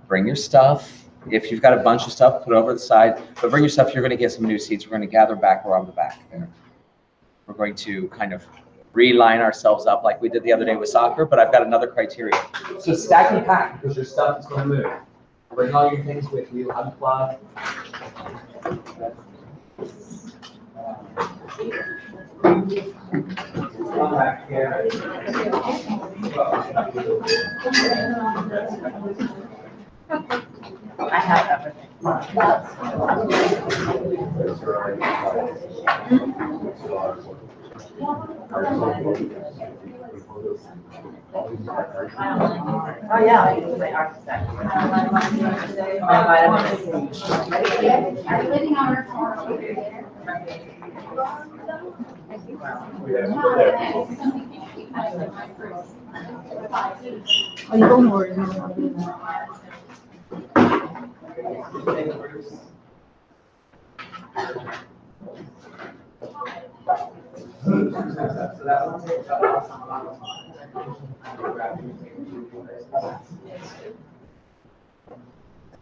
Bring your stuff. If you've got a bunch of stuff, put it over the side. But bring your stuff. You're going to get some new seats. We're going to gather back around the back there. We're going to kind of reline ourselves up like we did the other day with soccer, but I've got another criteria. So stack and pack because your stuff is going to move. Bring all your things with you. Unplug. Come back here. I have everything. Oh yeah, I use my architect. Oh, you don't worry.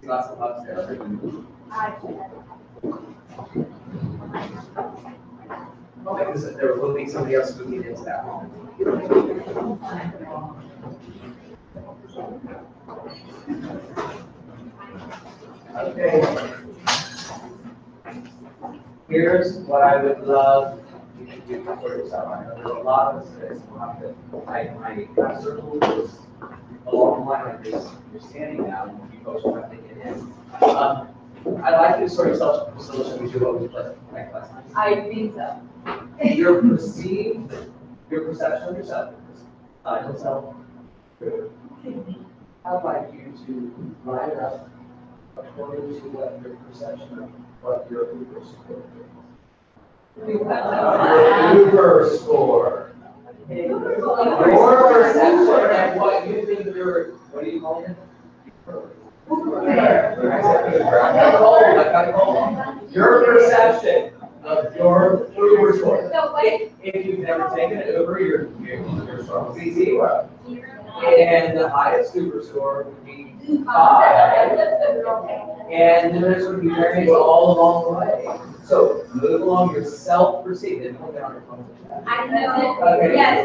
Lots of upstairs. Okay, there will be somebody else moving into that home. Okay. Here's what I would love you to do for yourself. I know there's a lot of space. We'll have to type my circles along the line like this. You're standing now, and you folks will have to get in. I'd like you to sort yourself so we do what we played like last night. I think so. Your perception of yourself, yourself. I'd like you to line it up according to what your perception of what your Uber score is. Uber score. Your perception of what you think your, what do you call it? Your perception of your Uber score. If you've never taken an Uber, your score will be 0. And the highest Uber score would be 5. And then there's going to be variance all along the way. So move along your self-perceived. Then put that on your phone. I know. Okay. Yes.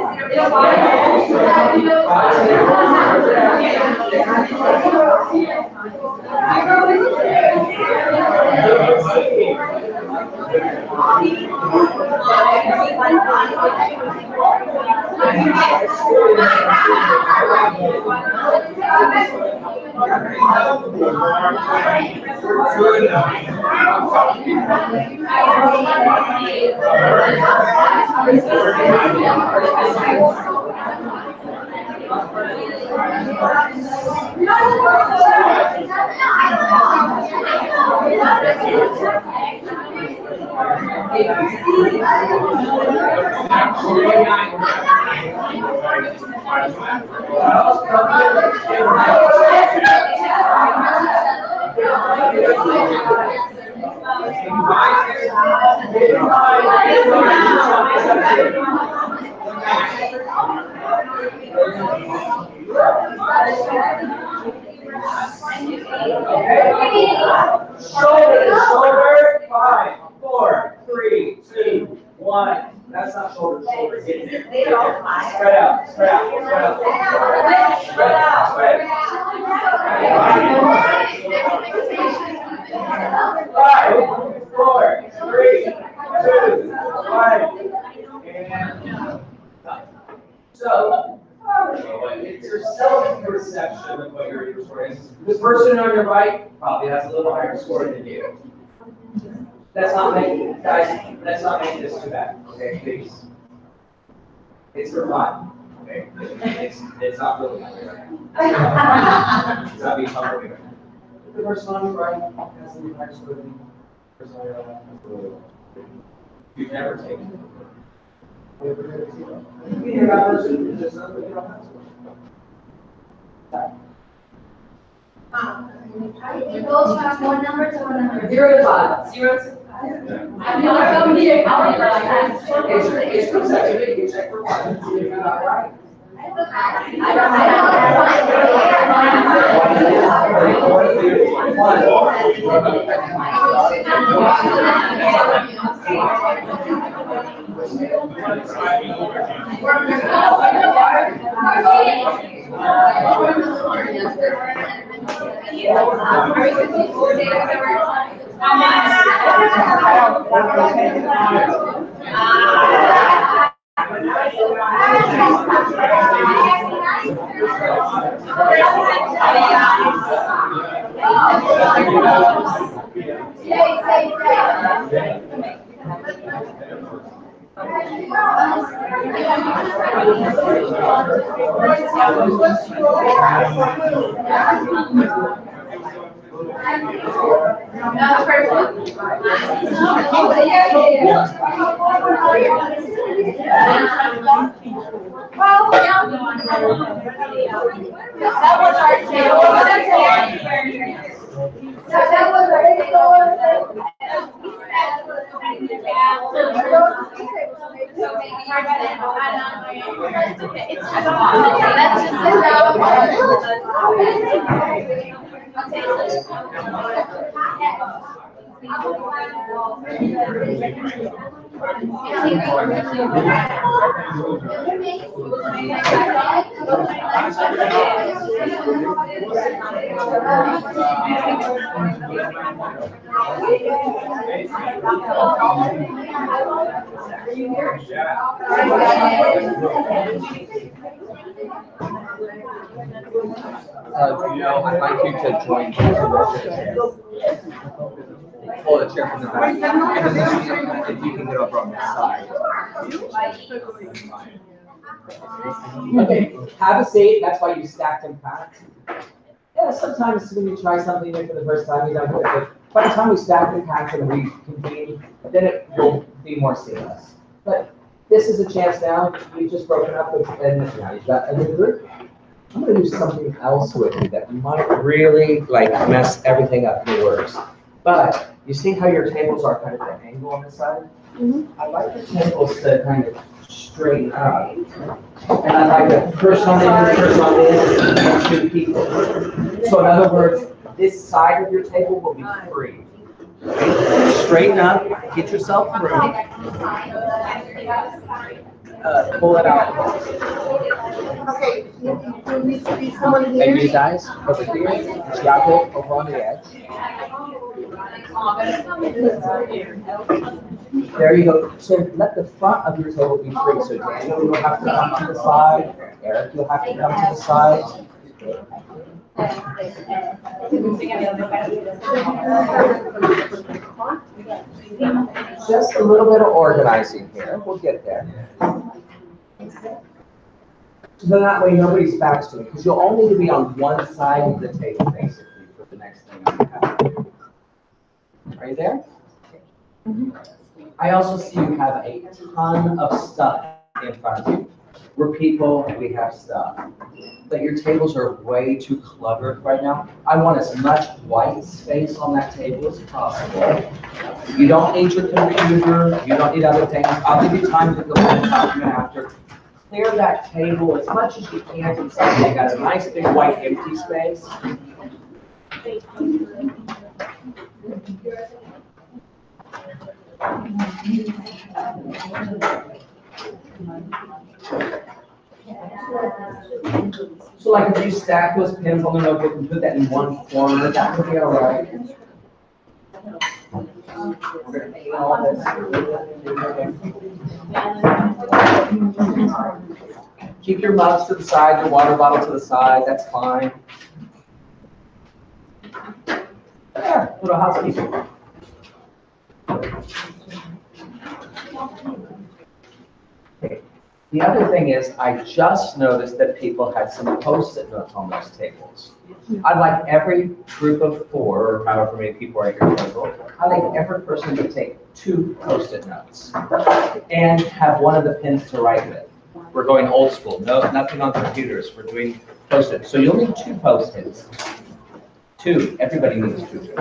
Shoulder, 5, 4, 3, 2, 1. That's not shoulder. Get there. Spread out. Spread out. 5, 4, 3, 2, 1. And so, it's your self-perception of what your Uber score is. This person on your right probably has a little higher score than you. Let's not make this too bad, okay, please. It's for fun, okay? It's not really hungry right now. It's not being hungry right now. The person on your right has a little higher score than you. The person on your left has a little lower. You've never taken it. You hear about person, there's nothing you don't have to. You both have one number to one number. 0 to 5. 0 to 5. I'm not going here. It's perception. You can check for 1. You got it right. I'd like you to join. Pull the chair from the back. If you can get over on this side. Okay, have a seat. That's why you stacked and packed. Yeah, sometimes when you try something new for the first time, you don't do it. But by the time we stack and pack and we convene, then it will be more seamless. But this is a chance now. You've just broken up and now you've got a new group. I'm going to do something else with you that might really mess everything up in the works. But you see how your tables are kind of at an angle on this side? I'd like the tables to kind of straighten up. And I'd like a person on in, and two people. So in other words, this side of your table will be free. Straighten up, get yourself through. Pull it out. Okay, there needs to be someone And here. you guys, over here, Tiago, over on the edge. There you go. So let the front of your table be free. So Daniel, you'll have to come to the side. Eric, you'll have to come to the side. Just a little bit of organizing here. We'll get there. So that way nobody's backs to it, because you'll only need to be on one side of the table, basically, for the next thing I have. Are you there? I also see you have a ton of stuff in front of you. We're people, we have stuff. But your tables are way too cluttered right now. I want as much white space on that table as possible. You don't need your computer, you don't need other things. I'll give you time to go and talk to me after. Clear that table as much as you can so you got a nice big white empty space. So like if you stack those pins on the notebook and put that in one corner, that would be all right. We're gonna paint all this. Keep your mugs to the side, your water bottle to the side, that's fine. Yeah, little housekeeping. Okay. The other thing is, I just noticed that people had some Post-it notes on those tables. I'd like every group of 4, or however many people are at your table, I'd like every person to take 2 Post-it notes and have one of the pins to write with. We're going old school, nothing on computers, we're doing Post-it. So you'll need 2 Post-its. 2, everybody needs 2.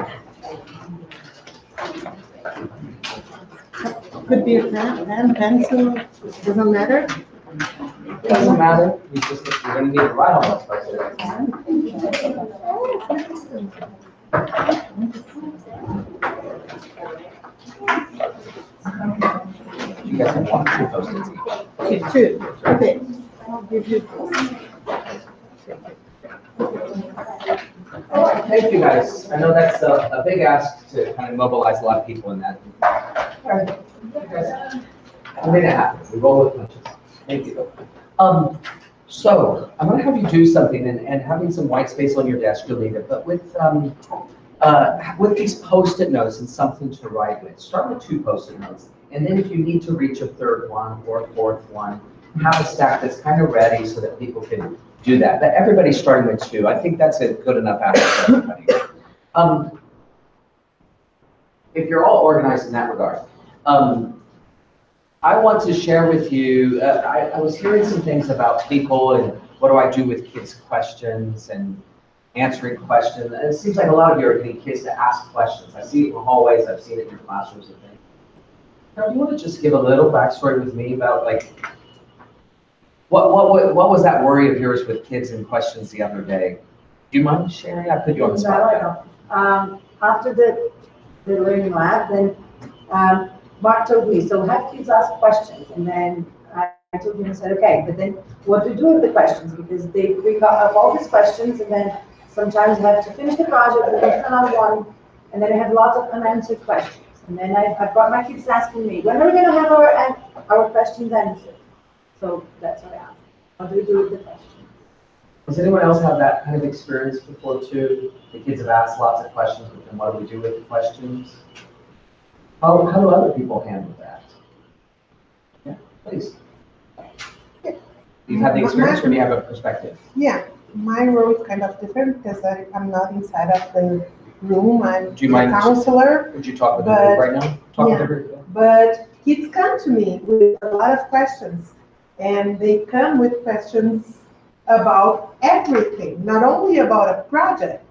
Could be a pen, pencil, doesn't matter. Doesn't matter, you're gonna need to write on those Post-its. You guys have one, two Post-its each. Two, okay. I'll give you. Thank you, guys. I know that's a big ask to kind of mobilize a lot of people in that. All right. You guys, I made it happen. We roll with punches. Thank you. So I'm gonna have you do something, and having some white space on your desk, you'll need it, but with these Post-it notes and something to write with, start with 2 Post-it notes. And then if you need to reach a 3rd one or a 4th one, have a stack that's kind of ready so that people can do that. But everybody's starting with 2. I think that's a good enough ask for everybody. If you're all organized in that regard, I want to share with you, I was hearing some things about people and what do I do with kids' questions and answering questions. And it seems like a lot of you are getting kids to ask questions. I see it in the hallways, I've seen it in your classrooms and things. Now, do you want to just give a little backstory with me about like, what was that worry of yours with kids and questions the other day? Do you mind sharing? I put you on the spot. After the learning lab, then Mark told me, so have kids ask questions. And then I told him, I said, okay, but then what do you do with the questions? Because we got up all these questions, and then sometimes you have to finish the project, and then fill out one, and then I have lots of unanswered questions. And then I've got my kids asking me, when are we going to have our questions answered? So that's what I asked. What do we do with the questions? Does anyone else have that kind of experience before too? The kids have asked lots of questions, but then what do we do with the questions? How do other people handle that? Yeah, please. You've had the experience or do you have a perspective? Yeah, my role is kind of different because I'm not inside of the room. I'm a counselor. Would you talk with the group right now? Talk with the group. But kids come to me with a lot of questions, and they come with questions about everything, not only about a project,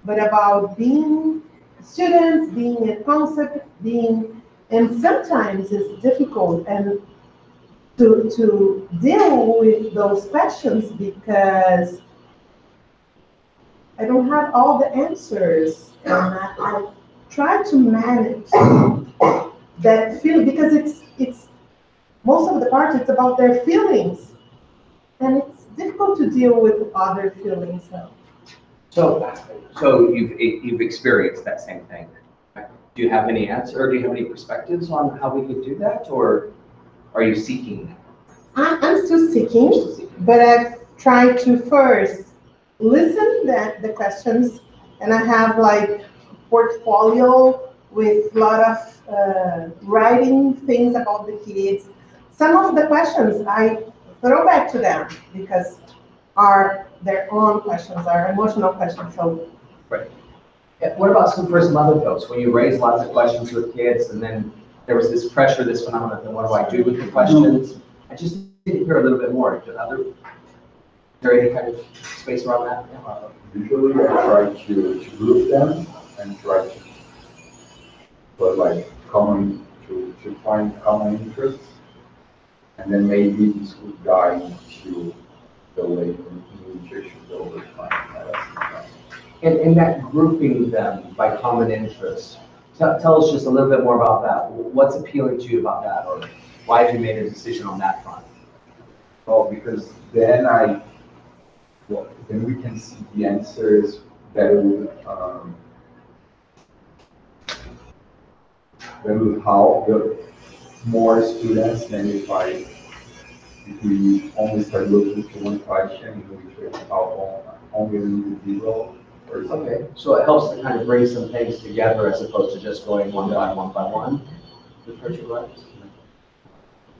but about being students, being a concept, and sometimes it's difficult and to deal with those questions because I don't have all the answers, and I try to manage that feeling because it's most of the part it's about their feelings, and it's difficult to deal with other feelings. So you've experienced that same thing. Do you have any answer, or do you have any perspectives on how we could do that, or are you seeking? I'm still seeking, but I've tried to first listen the questions, and I have like a portfolio with a lot of writing things about the kids. Some of the questions I throw back to them because are their own questions, are emotional questions. So, right. Yeah, what about some other folks? When you raise lots of questions with kids, and then there was this pressure, this phenomenon, then what do I do with the questions? I just need to hear a little bit more. Is there any kind of space around that? Usually I try to group them and try to put like to find common interests, and then maybe this would guide to the way in communications over time. And that grouping them by common interests, tell us just a little bit more about that. What's appealing to you about that, or why have you made a decision on that front? Well, because then then we can see the answers better with how the more students than if we only start looking to one question and we try to help only an individual. Okay, so it helps to kind of bring some things together as opposed to just going one by one.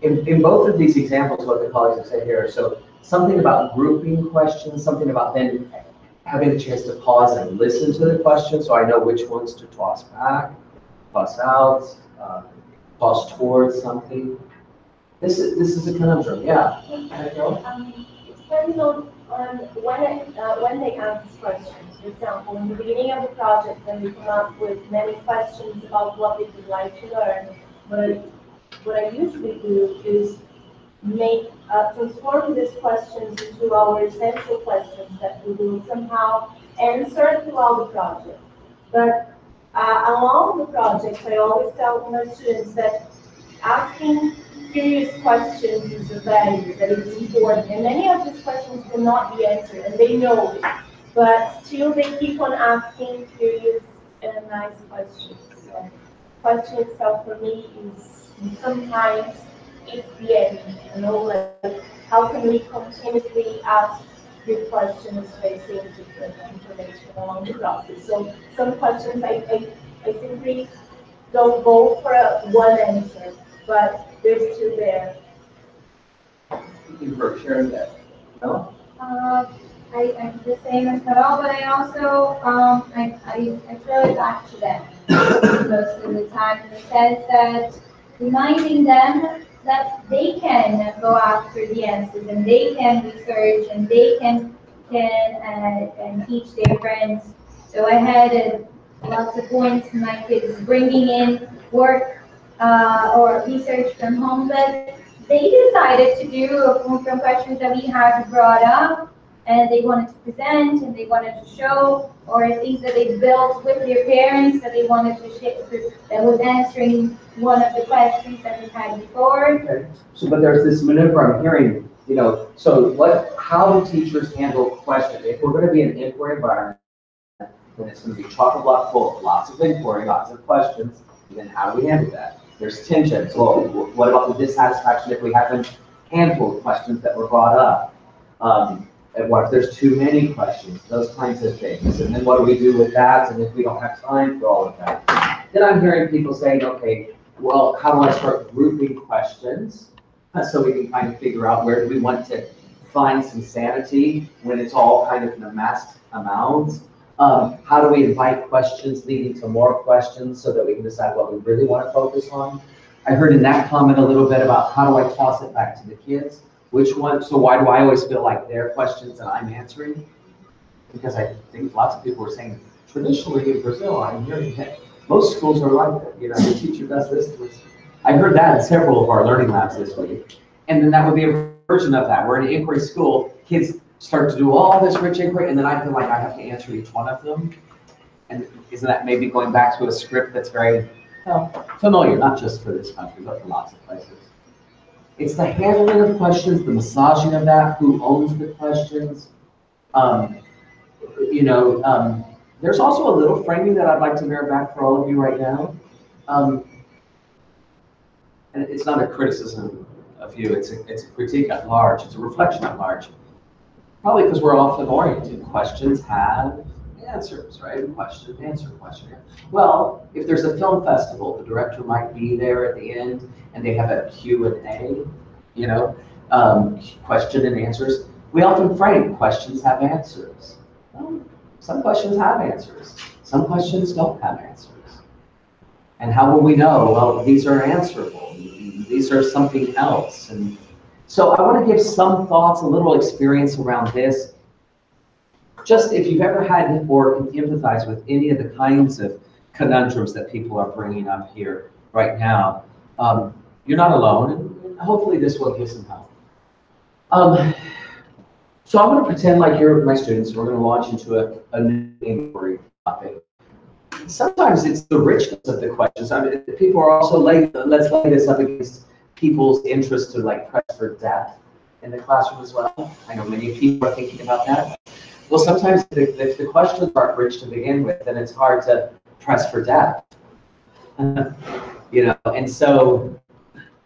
In both of these examples, what the colleagues have said here, so something about grouping questions, something about then having a chance to pause and listen to the question so I know which ones to toss back, toss out, toss towards something. This is a conundrum, yeah. It depends on when they ask these questions. For example, in the beginning of the project, when we come up with many questions about what they would like to learn, what I usually do is transform these questions into our essential questions that we will somehow answer throughout the project. But along the project, I always tell my students that asking curious questions is a value that is important. And many of these questions cannot be answered, and they know it. But still, they keep on asking curious and nice questions. So, question itself for me is sometimes it's the end. Like how can we continuously ask good questions facing different information along the process? So some questions I simply don't go for one answer, but they're still there. Thank you for sharing that. No? I'm the same as Carol, but I also, I throw it back to them most of the time in the sense that reminding them that they can go after the answers and they can research and they can teach their friends. So I had lots of points in my kids bringing in work or research from home, but they decided to do from questions that we had brought up, and they wanted to present and they wanted to show, or things that they built with their parents that they wanted to share, that was answering one of the questions that we had before. Okay. So, but there's this maneuver I'm hearing, so how do teachers handle questions? If we're going to be in an inquiry environment, then it's going to be chock-a-block full of lots of inquiry, lots of questions, and then how do we handle that? There's tension. So what about the dissatisfaction if we have a handful of questions that were brought up? And what if there's too many questions? Those kinds of things. And then what do we do with that? And if we don't have time for all of that? Then I'm hearing people saying, okay, well, how do I start grouping questions so we can kind of figure out where do we want to find some sanity when it's all kind of in a massed amount? How do we invite questions leading to more questions so that we can decide what we really want to focus on? I heard in that comment a little bit about how do I toss it back to the kids? Which one? So why do I always feel like their questions that I'm answering? Because I think lots of people are saying, traditionally in Brazil, I'm hearing that most schools are like that. The teacher does this. I heard that in several of our learning labs this week. And then that would be a version of that. We're in an inquiry school, kids start to do all this rich inquiry, and then I feel like I have to answer each one of them. And isn't that maybe going back to a script that's very familiar, not just for this country, but for lots of places? It's the handling of questions, the massaging of that, who owns the questions. There's also a little framing that I'd like to mirror back for all of you right now. And it's not a criticism of you, it's a critique at large, it's a reflection at large. Probably because we're often oriented. Questions have answers, right? Question, answer, question. Well, if there's a film festival, the director might be there at the end and they have a Q&A, question and answers. We often frame questions have answers. Well, some questions have answers. Some questions don't have answers. And how will we know? Well, these are answerable. These are something else. And so I want to give some thoughts, a little experience around this. Just if you've ever had or can empathize with any of the kinds of conundrums that people are bringing up here right now, you're not alone, and hopefully this will give some help. So I'm going to pretend like you're my students. We're going to launch into a new inquiry topic. Sometimes it's the richness of the questions. I mean, people are also let's lay this up against people's interest to press for depth in the classroom as well. I know many people are thinking about that. Well, sometimes if the questions aren't rich to begin with, then it's hard to press for depth. And so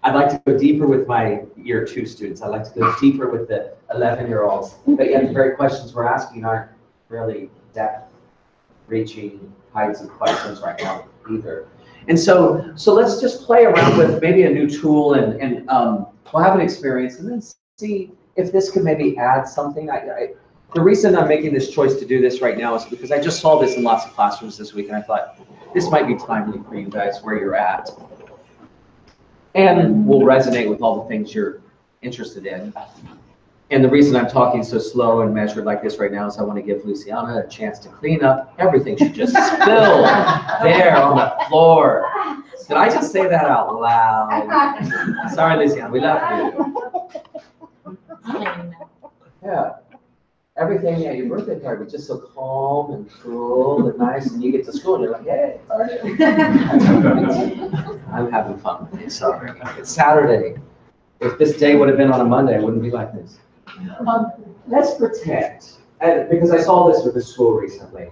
I'd like to go deeper with my year 2 students. I'd like to go deeper with the 11-year-olds. But yet the very questions we're asking aren't really depth-reaching kinds of questions right now either. And so let's just play around with maybe a new tool and we'll have an experience and then see if this could maybe add something. The reason I'm making this choice to do this right now is because I just saw this in lots of classrooms this week and I thought this might be timely for you guys where you're at. And will resonate with all the things you're interested in. And the reason I'm talking so slow and measured like this right now is I want to give Luciana a chance to clean up everything she just spilled there on the floor. Did I just say that out loud? Sorry, Luciana, we love you. Yeah. Everything at your birthday party was just so calm and cool and nice, and you get to school and you're like, hey, I'm having fun. Sorry. It's Saturday. If this day would have been on a Monday, it wouldn't be like this. Let's pretend, and because I saw this with the school recently,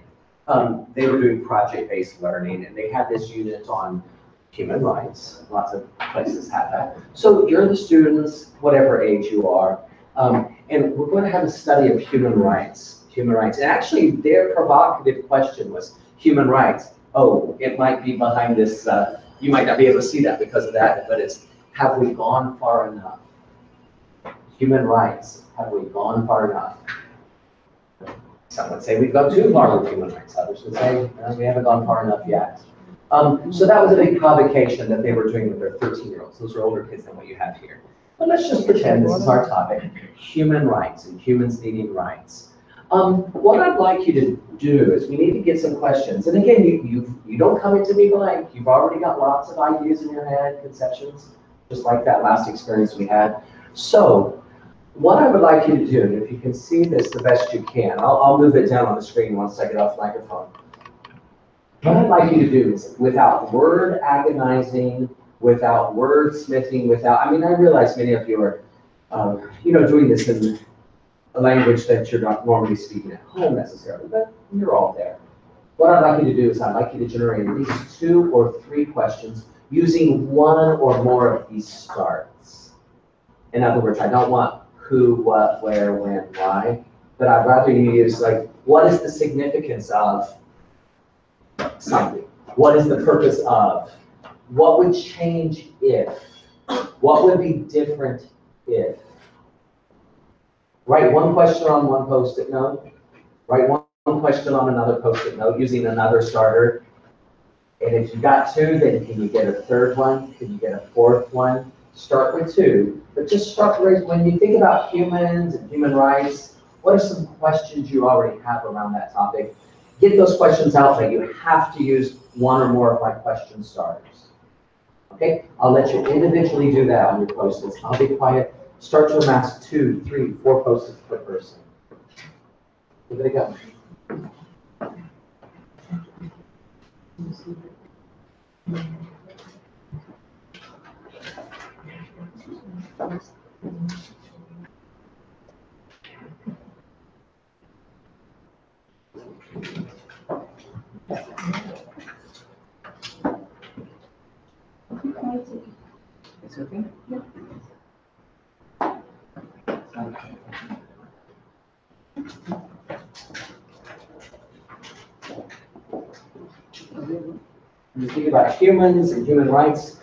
they were doing project-based learning, and they had this unit on human rights. Lots of places have that. So you're the students, whatever age you are, and we're going to have a study of human rights. Human rights. And actually, their provocative question was human rights. Oh, it might be behind this. You might not be able to see that because of that, but it's have we gone far enough? Human rights. Have we gone far enough? Some would say we've gone too far with human rights. Others would say we haven't gone far enough yet. So that was a big provocation that they were doing with their 13-year-olds. Those are older kids than what you have here. But let's just pretend this is our topic, human rights and humans needing rights. What I'd like you to do is we need to get some questions. And again, you don't come into me blank. You've already got lots of ideas in your head, conceptions, just like that last experience we had. So what I would like you to do, and if you can see this the best you can, I'll move it down on the screen once I get off the microphone. What I'd like you to do is, without word agonizing, without wordsmithing, I realize many of you are, doing this in a language that you're not normally speaking at home necessarily, but you're all there. What I'd like you to do is I'd like you to generate at least 2 or 3 questions using one or more of these starts. In other words, I don't want who, what, where, when, why, but I'd rather you use like, what is the significance of something? What is the purpose of? What would change if? What would be different if? Write one question on one Post-it note. Write one question on another Post-it note using another starter. And if you got 2, then can you get a 3rd one? Can you get a 4th one? Start with 2, but just start with, when you think about humans and human rights, what are some questions you already have around that topic? Get those questions out, but you have to use one or more of my question starters. Okay, I'll let you individually do that on your Post-its. I'll be quiet. Start to amass 2, 3, 4 Post-its per person. Give it a go. It's okay? Yeah. When you think about humans and human rights,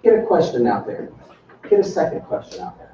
get a question out there. Get a second question out there.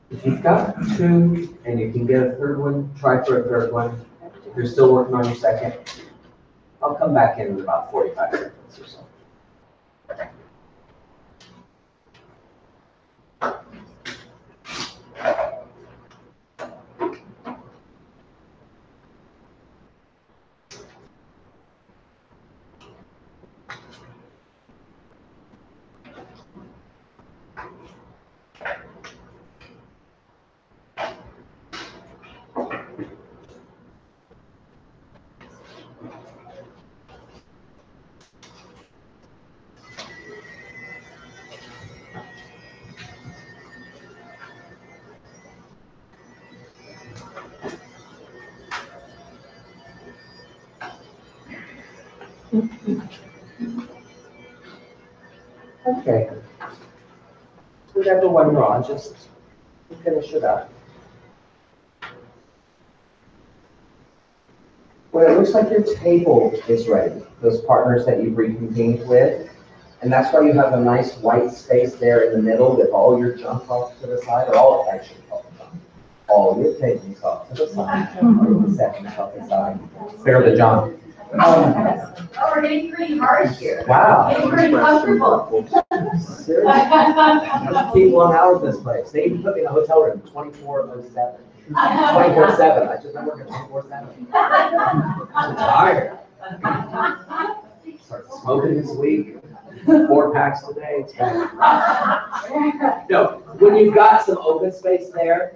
If you've got 2 and you can get a 3rd one, try for a 3rd one. If you're still working on your 2nd, I'll come back in about 45 seconds or so. Okay. We got the one wrong, just finish it up. Well, it looks like your table is ready, those partners that you've reconvened with. And that's why you have a nice white space there in the middle with all your junk off to the side, or all actually off the junk. All your things off to the side, all your possessions off the side. Clear the junk. Oh, we're getting pretty hard here. Wow. Getting pretty comfortable. Seriously? Keep 1 hour in this place. They even put me in a hotel room 24/7. 24/7. I just been working 24/7. I'm tired. Start smoking this week. 4 packs a day. It's bad. No, when you've got some open space there,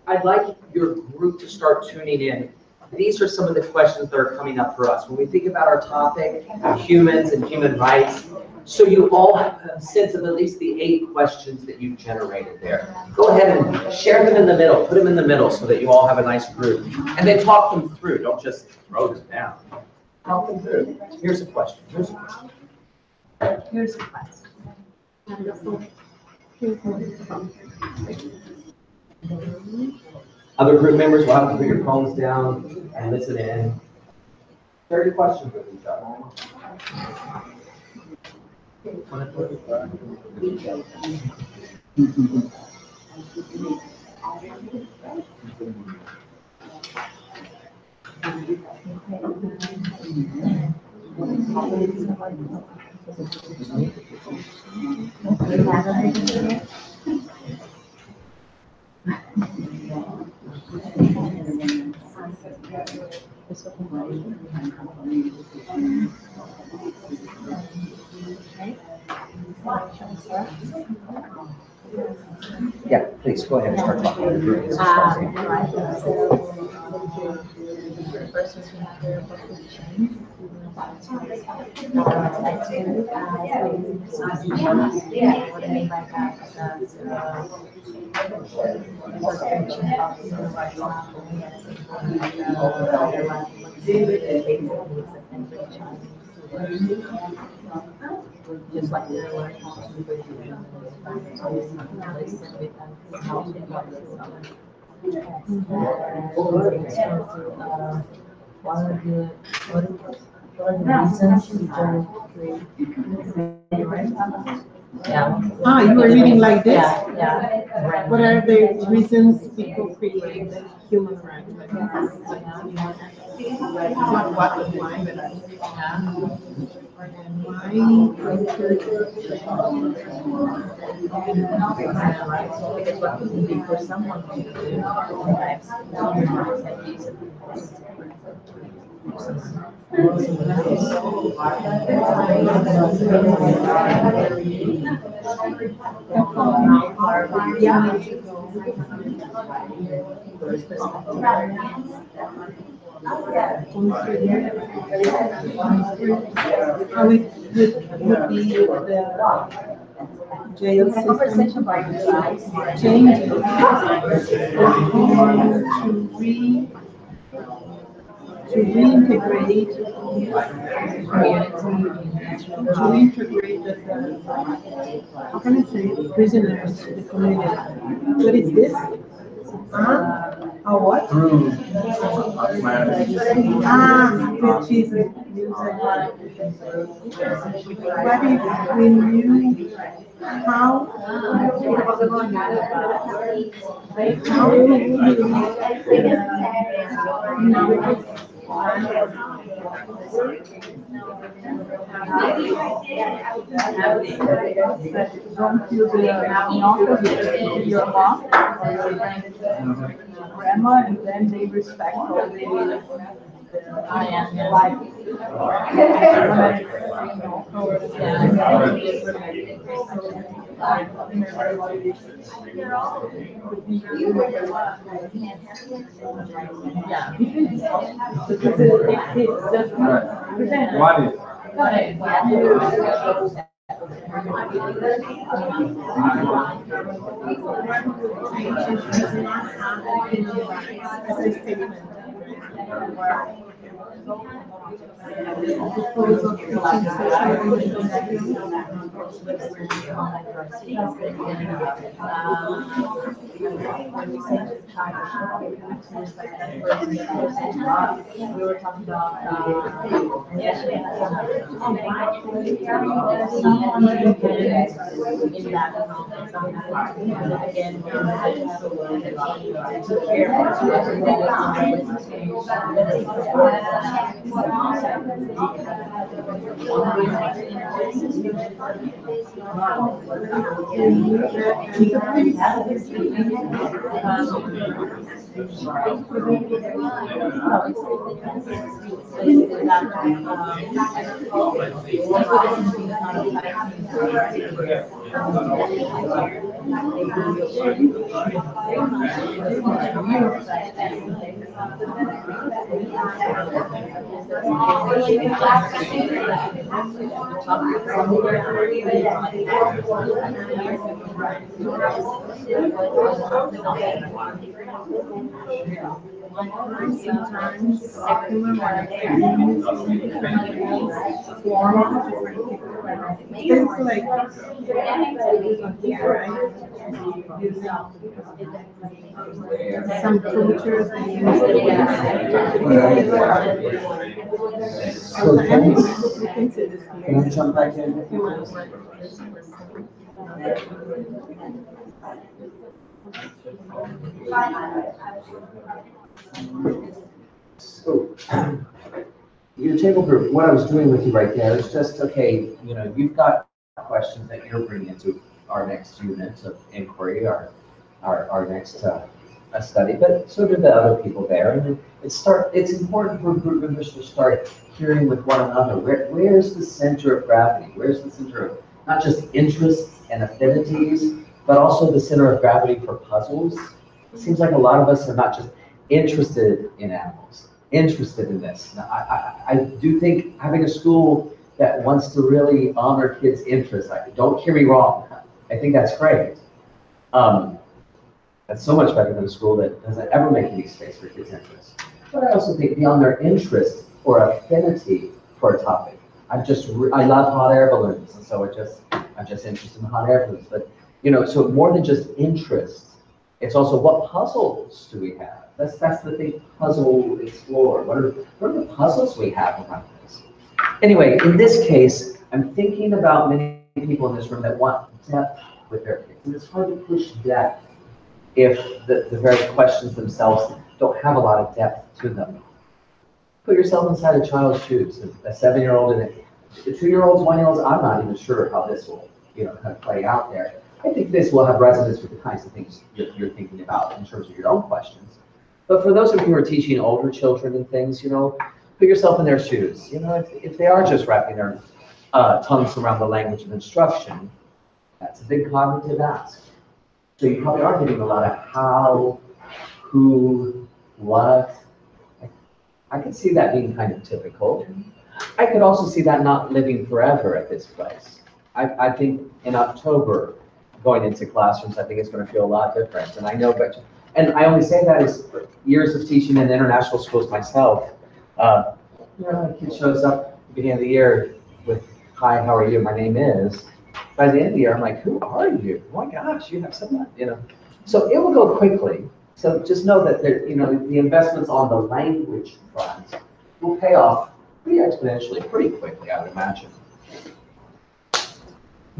I'd like your group to start tuning in. These are some of the questions that are coming up for us. When we think about our topic, humans and human rights, so you all have a sense of at least the 8 questions that you've generated there. Go ahead and share them in the middle, put them in the middle so that you all have a nice group. And then talk them through, don't just throw them down. Talk them through. Here's a question, here's a question. Here's a question. Other group members will have to put your phones down and listen in. 30 questions with each other. Yeah, please go ahead and start talking. Right, so first we have the population. What I mean by that is that just like they're learning how to do what are the reasons people create? Yeah. Ah, you were reading like this? Yeah. What are the reasons people create human rights? Not what and why, but Because what would be for someone to do, sometimes human rights like these. How it would be the jail system changing to reintegrate how can I say, prisoners to the community. What is this? A what? Which is what if we knew how Don't feel the office, your mom, grandma, and then they respect all the life. Yeah. We were talking about, in that, again, sometimes secular work things like some cultures they use So can I jump back in? So, your table group, what I was doing with you right there is just, okay, you've got questions that you're bringing into our next unit of inquiry, our next study, but so do the other people there. And it's important for group members to start hearing with one another. Where's the center of gravity? Where's the center of not just interests and affinities, but also the center of gravity for puzzles? It seems like a lot of us are not just interested in animals, interested in this. Now, I do think having a school that wants to really honor kids' interests, don't hear me wrong, I think that's great. That's so much better than a school that doesn't ever make any space for kids' interests. But I also think beyond their interest or affinity for a topic. I love hot air balloons, and so I'm just interested in hot air balloons. But so more than just interest, it's also what puzzles do we have? That's the thing. Puzzle explore. What are the puzzles we have around this? Anyway, in this case, I'm thinking about many people in this room that want depth with their kids, and it's hard to push depth if the very questions themselves don't have a lot of depth to them. Put yourself inside a child's shoes, a 7-year-old and a 2-year-olds, 1-year-olds. I'm not even sure how this will, kind of play out there. I think this will have resonance with the kinds of things you're thinking about in terms of your own questions. But for those of you who are teaching older children and things, put yourself in their shoes. If they are just wrapping their tongues around the language of instruction, that's a big cognitive ask. So you probably are getting a lot of how, who, what. I could see that being kind of typical. I could also see that not living forever at this place. I think in October, going into classrooms, I think it's going to feel a lot different. And I know, and I only say that as years of teaching in international schools myself. A kid shows up at the beginning of the year with, "Hi, how are you? My name is." By the end of the year, I'm like, "Who are you? Oh my gosh, you have someone, So it will go quickly. So just know that the investments on the language front will pay off pretty exponentially, pretty quickly, I would imagine.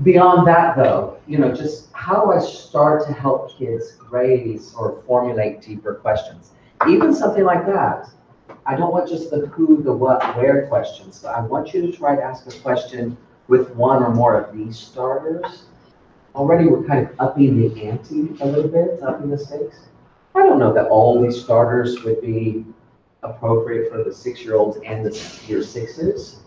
Beyond that, though, just how do I start to help kids raise or formulate deeper questions? Even something like that. I don't want just the who, the what, where questions, but I want you to try to ask a question with one or more of these starters. Already we're kind of upping the ante a little bit, upping the stakes. I don't know that all these starters would be appropriate for the 6-year-olds and the year 6s,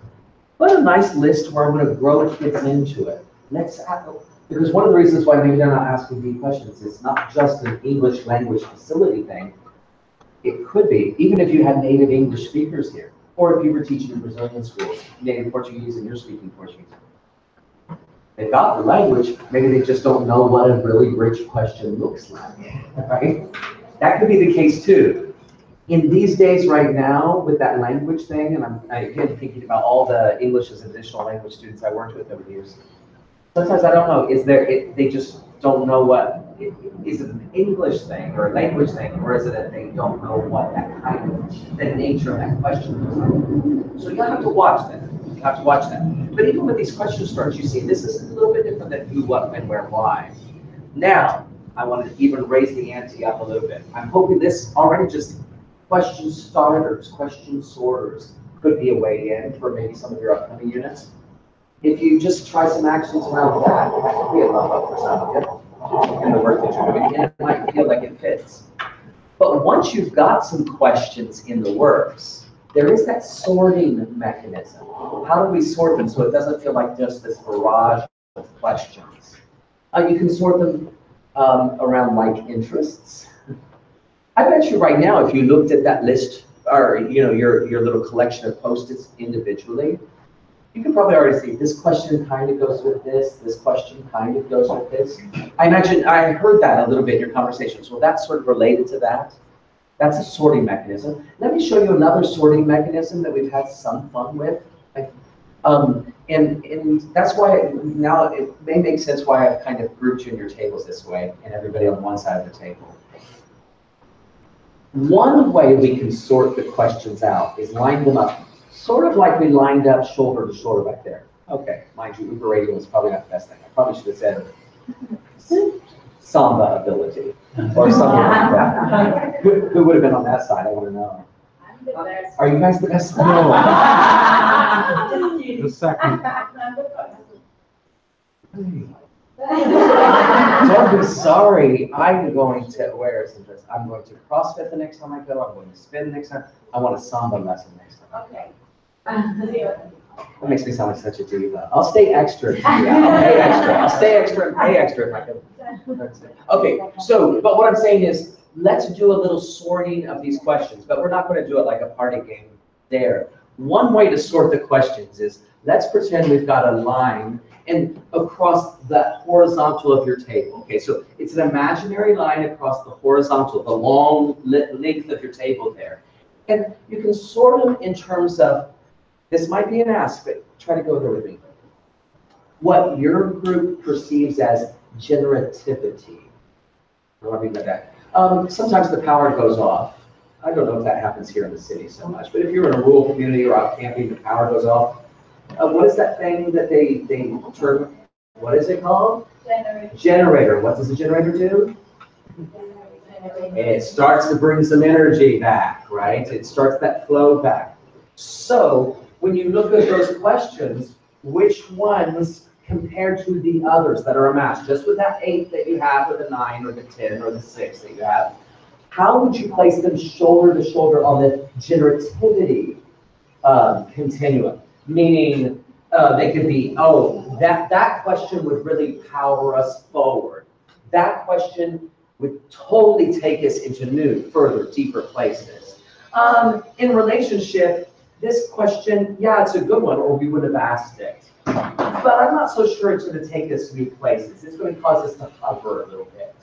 but a nice list where I'm going to grow kids into it. Because one of the reasons why maybe they're not asking deep questions is not just an English language facility thing. It could be, even if you had native English speakers here, or if you were teaching in Brazilian schools, native Portuguese and you're speaking Portuguese. They've got the language, maybe they just don't know what a really rich question looks like, right? That could be the case too. In these days right now, with that language thing, and I again thinking about all the English as an additional language students I worked with over the years, sometimes I don't know, they just don't know is it an English thing or a language thing, or is it that they don't know what that kind of, the nature of that question is? So you have to watch that. You have to watch that. But even with these question starts, you see this is a little bit different than who, what, when, where, why. Now, I want to even raise the ante up a little bit. I'm hoping this already just question starters, question sorters could be a way in for maybe some of your upcoming units. If you just try some actions around that could be a level up for some of you in the work that you're doing, and it might feel like it fits. But once you've got some questions in the works, there is that sorting mechanism. How do we sort them so it doesn't feel like just this barrage of questions? You can sort them around like interests. I bet you right now, if you looked at that list, or your little collection of Post-its individually, you can probably already see this question kind of goes with this question kind of goes with this. I imagine I heard that a little bit in your conversations. Well, that's sort of related to that. That's a sorting mechanism. Let me show you another sorting mechanism that we've had some fun with. And that's why now it may make sense why I've kind of grouped you in your tables this way and everybody on one side of the table. One way we can sort the questions out is line them up, sort of like we lined up shoulder to shoulder back there. Okay, mind you, Uber radio is probably not the best thing. I probably should have said Samba ability or something like that. Who would have been on that side? I want to know. I'm the best. Are you guys the best? No. Just kidding. The second. Don't be sorry. I'm going to, where is this? I'm going to CrossFit the next time I go. I'm going to spin the next time. I want a Samba lesson next time. Okay. That makes me sound like such a diva. I'll stay extra. I'll pay extra. I'll stay extra and pay extra if I can. Okay, so, but what I'm saying is, let's do a little sorting of these questions, but we're not going to do it like a party game there. One way to sort the questions is, let's pretend we've got a line and across the horizontal of your table. Okay, so it's an imaginary line across the horizontal, the long length of your table there. And you can sort them in terms of, this might be an ask, but try to go there with me. What your group perceives as generativity. What do I mean by that? Sometimes the power goes off. I don't know if that happens here in the city so much, but if you're in a rural community or out camping, the power goes off. What is that thing that they term? What is it called? Generator. Generator. What does a generator do? It starts to bring some energy back, right? It starts that flow back. So when you look at those questions, which ones compared to the others that are a match, just with that 8 that you have, or the 9, or the 10, or the 6 that you have, how would you place them shoulder to shoulder on the generativity continuum? Meaning, they could be, oh, that question would really power us forward. That question would totally take us into new, further, deeper places. In relationship, this question, yeah, it's a good one, or we would have asked it. But I'm not so sure it's going to take us new places. It's going to cause us to hover a little bit.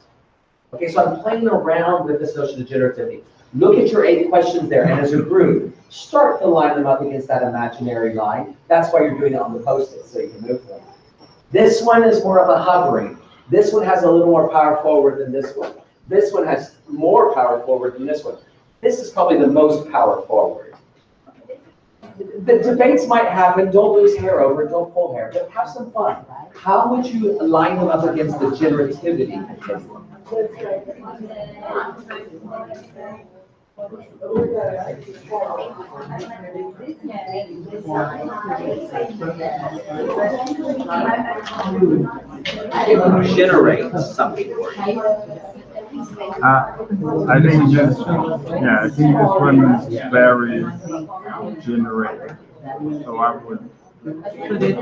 Okay, so I'm playing around with this notion of generativity. Look at your 8 questions there, and as a group, start to line them up against that imaginary line. That's why you're doing it on the Post-it, so you can move them. This one is more of a hovering. This one has a little more power forward than this one. This one has more power forward than this one. This is probably the most power forward. The debates might happen. Don't lose hair over it. Don't pull hair. But have some fun. How would you line them up against the generativity? It will generate something for you. I think this one is very generated. So I would put it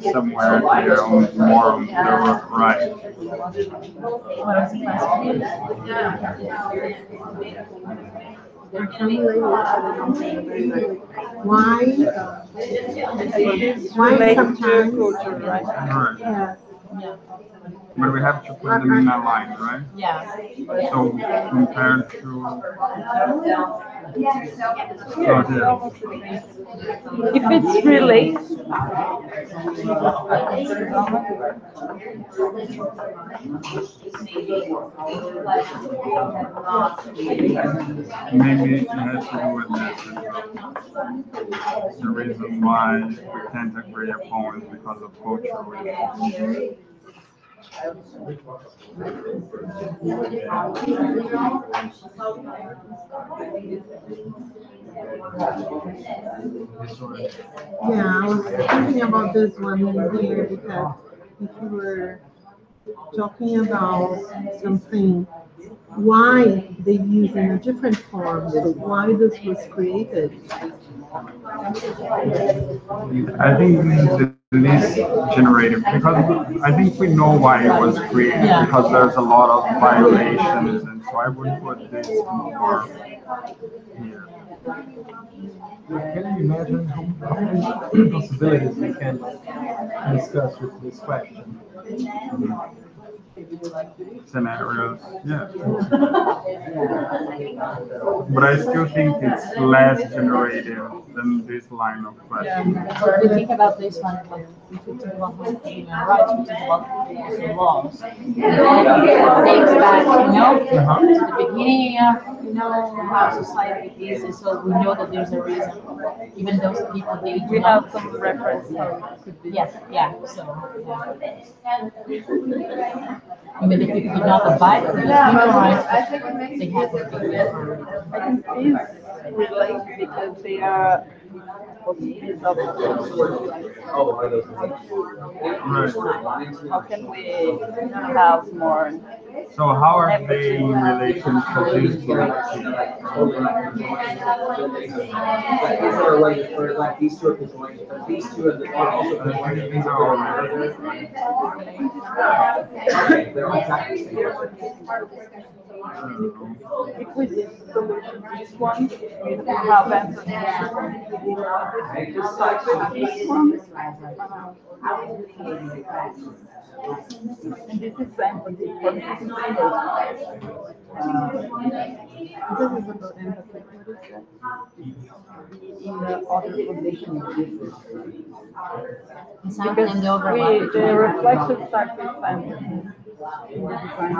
somewhere here on more on the right. Why sometimes? Right. Yeah. But we have to put them in a line, right? Yeah. So compared to, oh, here. If it's related, Maybe it has to do with this as well. The reason why we can't agree upon is because of cultural reasons. Yeah, I was thinking about this one here because if you were talking about something, why they use in a different form, so why this was created. I think this is the least generative because I think we know why it was created Yeah. because there's a lot of violations, and so I would put this more here. Can you imagine how many possibilities we can discuss with this question? Scenarios, yeah. But I still think it's less generative than this line of questions. So if we think about this one, like if we think about human rights, we think about also laws. And then it takes back, to the beginning of, how society is, and so we know that there's a reason. Even those people, they do we not. have some reference how it could be. Yes, yeah, so. Even if people do not abide by those human rights, they have to be there for a reason. I think these relate because they are possibilities of Right. how can we have more So how are they in relation to this group? These two are conjoined, but these two are also conjoined. These are all they're all exactly the same. if we did solution this one, we have answered this one. And this is empathy for me. This is about empathy. What is that? In the other position. And the overlap. The reflection starts with empathy in the design,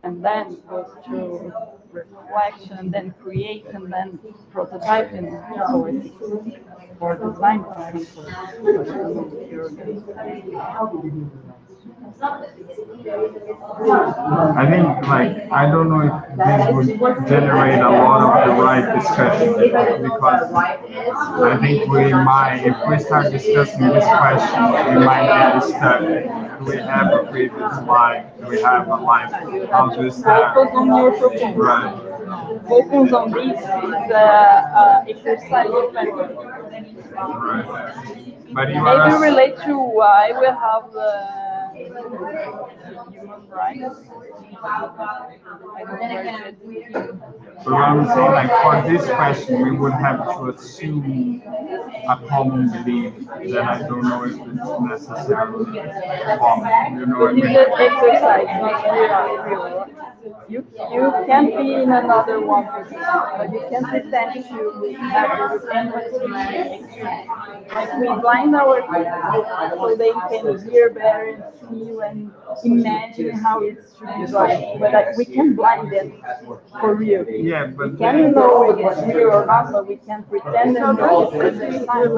and then goes to reflection, then create, and then prototyping. So it's for design I think, like, I don't know if this would generate a lot of the right discussion because I think we might, if we start discussing this question, we might get stuck. Do we have a previous life? Do we have a life? How do we start? focus on your proposal. Right. Focus on this is exercise of empathy. Right. But you Maybe are relate to why we have the human rights. But what I'm saying, like, for this question, we would have to assume a common belief that I don't know if it's necessarily common. You know what I This is mean? an exercise, not real. You can be in another one position, but you can pretend to have this empathy. Like we blind our kids so they can hear better and see and imagine how it's should be like. But like, we can blind them for real. Yeah, but We can know if it's real or not, but we can pretend and know it's exercise.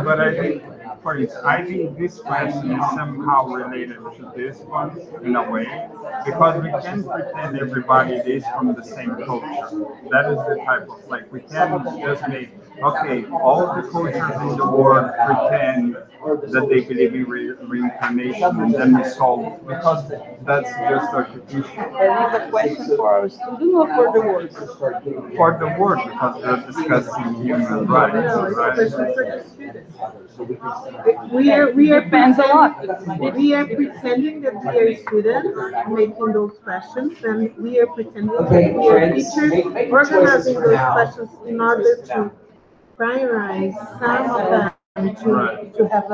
But I think, for instance, I think this question is somehow related to this one in a way, because we can pretend everybody is from the same culture. That is the type of, like, we can just make, okay, all the cultures in the world pretend that they believe in reincarnation, and then we solve it, because that's just artificial. That is a question for our student or for the world? For the world, because we're discussing human rights, No, it's a right? question for the students. We are Depends a lot. we are pretending that we are students making those questions, and we are pretending that we are teachers organizing those questions in order to prioritize some of them to have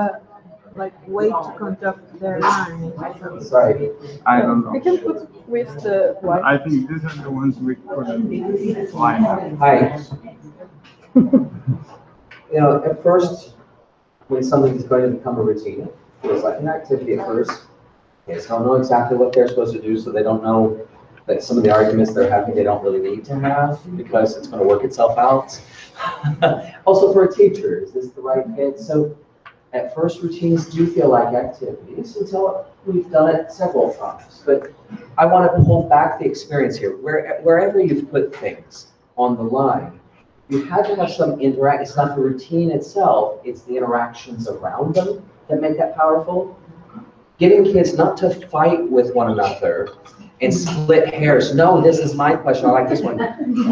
like way to conduct their learning. So Sorry. I don't know. we can put with the white. I think these are the ones we couldn't line up. Hi. You know, at first, when something is going to become a routine, it feels like an activity at first. Kids don't know exactly what they're supposed to do, so they don't know that some of the arguments they're having, they don't really need to have because it's going to work itself out. Also for a teacher, is this the right fit? So at first, routines do feel like activities until we've done it several times. But I want to pull back the experience here. Wherever you've put things on the line, you have to have some interact. It's not the routine itself, it's the interactions around them that make that powerful. Getting kids not to fight with one another and split hairs. No, this is my question, I like this one.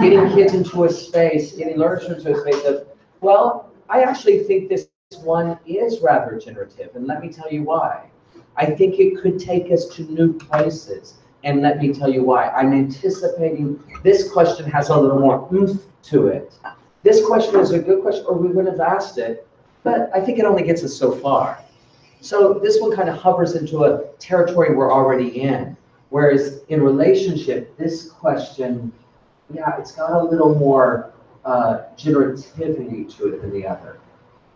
Getting kids into a space, getting learners into a space of, well, I actually think this one is rather generative, and let me tell you why. I think it could take us to new places, and let me tell you why. I'm anticipating this question has a little more oomph to it. This question is a good question, or we would have asked it, but I think it only gets us so far. So this one kind of hovers into a territory we're already in. Whereas in relationship, this question, yeah, it's got a little more generativity to it than the other.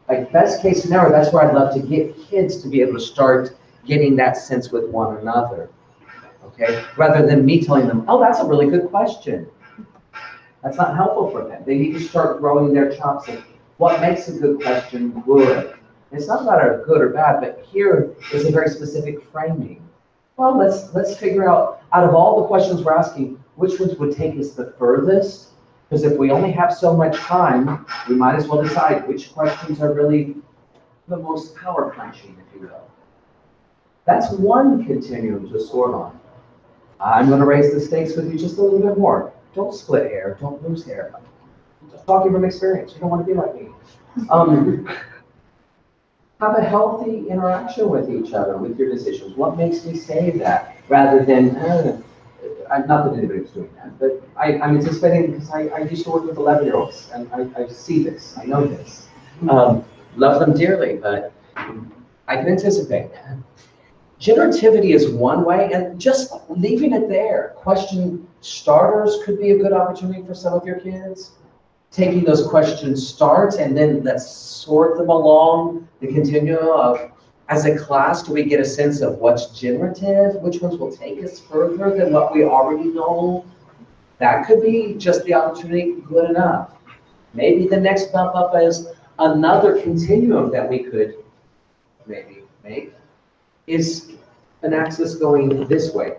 Like best case scenario, that's where I'd love to get kids to be able to start getting that sense with one another. Okay, rather than me telling them, oh, that's a really good question. That's not helpful for them. They need to start growing their chops of what makes a good question good. And it's not about a good or bad, but here is a very specific framing. Well, let's figure out of all the questions we're asking, which ones would take us the furthest? Because if we only have so much time, we might as well decide which questions are really the most power punching, if you will. That's one continuum to sort on. I'm going to raise the stakes with you just a little bit more. Don't split hair. Don't lose hair. Just talking from experience. You don't want to be like me. Have a healthy interaction with each other, with your decisions. What makes me say that? Rather than, not that anybody's doing that, but I'm anticipating because I used to work with 11-year-olds and I see this, I know this. Love them dearly, but I can anticipate. Generativity is one way, and just leaving it there. Question starters could be a good opportunity for some of your kids. Taking those question starts and then let's sort them along the continuum of, as a class, do we get a sense of what's generative? Which ones will take us further than what we already know? That could be just the opportunity good enough. Maybe the next bump up is another continuum that we could maybe make is an axis going this way.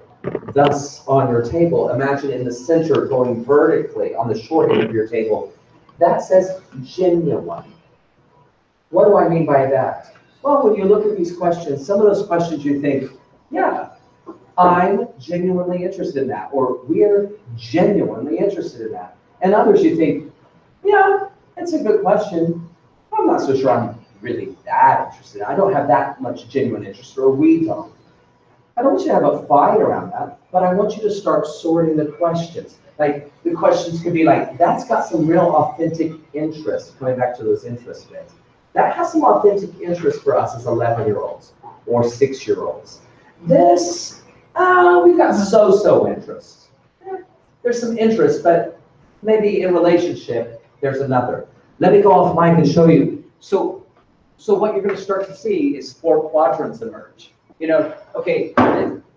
Thus, on your table, imagine in the center going vertically on the short end of your table. That says genuine. What do I mean by that? Well, when you look at these questions, some of those questions you think, yeah, I'm genuinely interested in that, or we're genuinely interested in that. And others you think, yeah, it's a good question. I'm not so sure I'm really that interested. I don't have that much genuine interest, or we don't. I don't want you to have a fight around that, but I want you to start sorting the questions. Like, the questions could be like, that's got some real authentic interest, coming back to those interest bits. That has some authentic interest for us as 11-year-olds or 6-year-olds. This, we've got so-so interest. There's some interest, but maybe in relationship, there's another. Let me go off mic and show you. So what you're going to start to see is 4 quadrants emerge. You know, okay,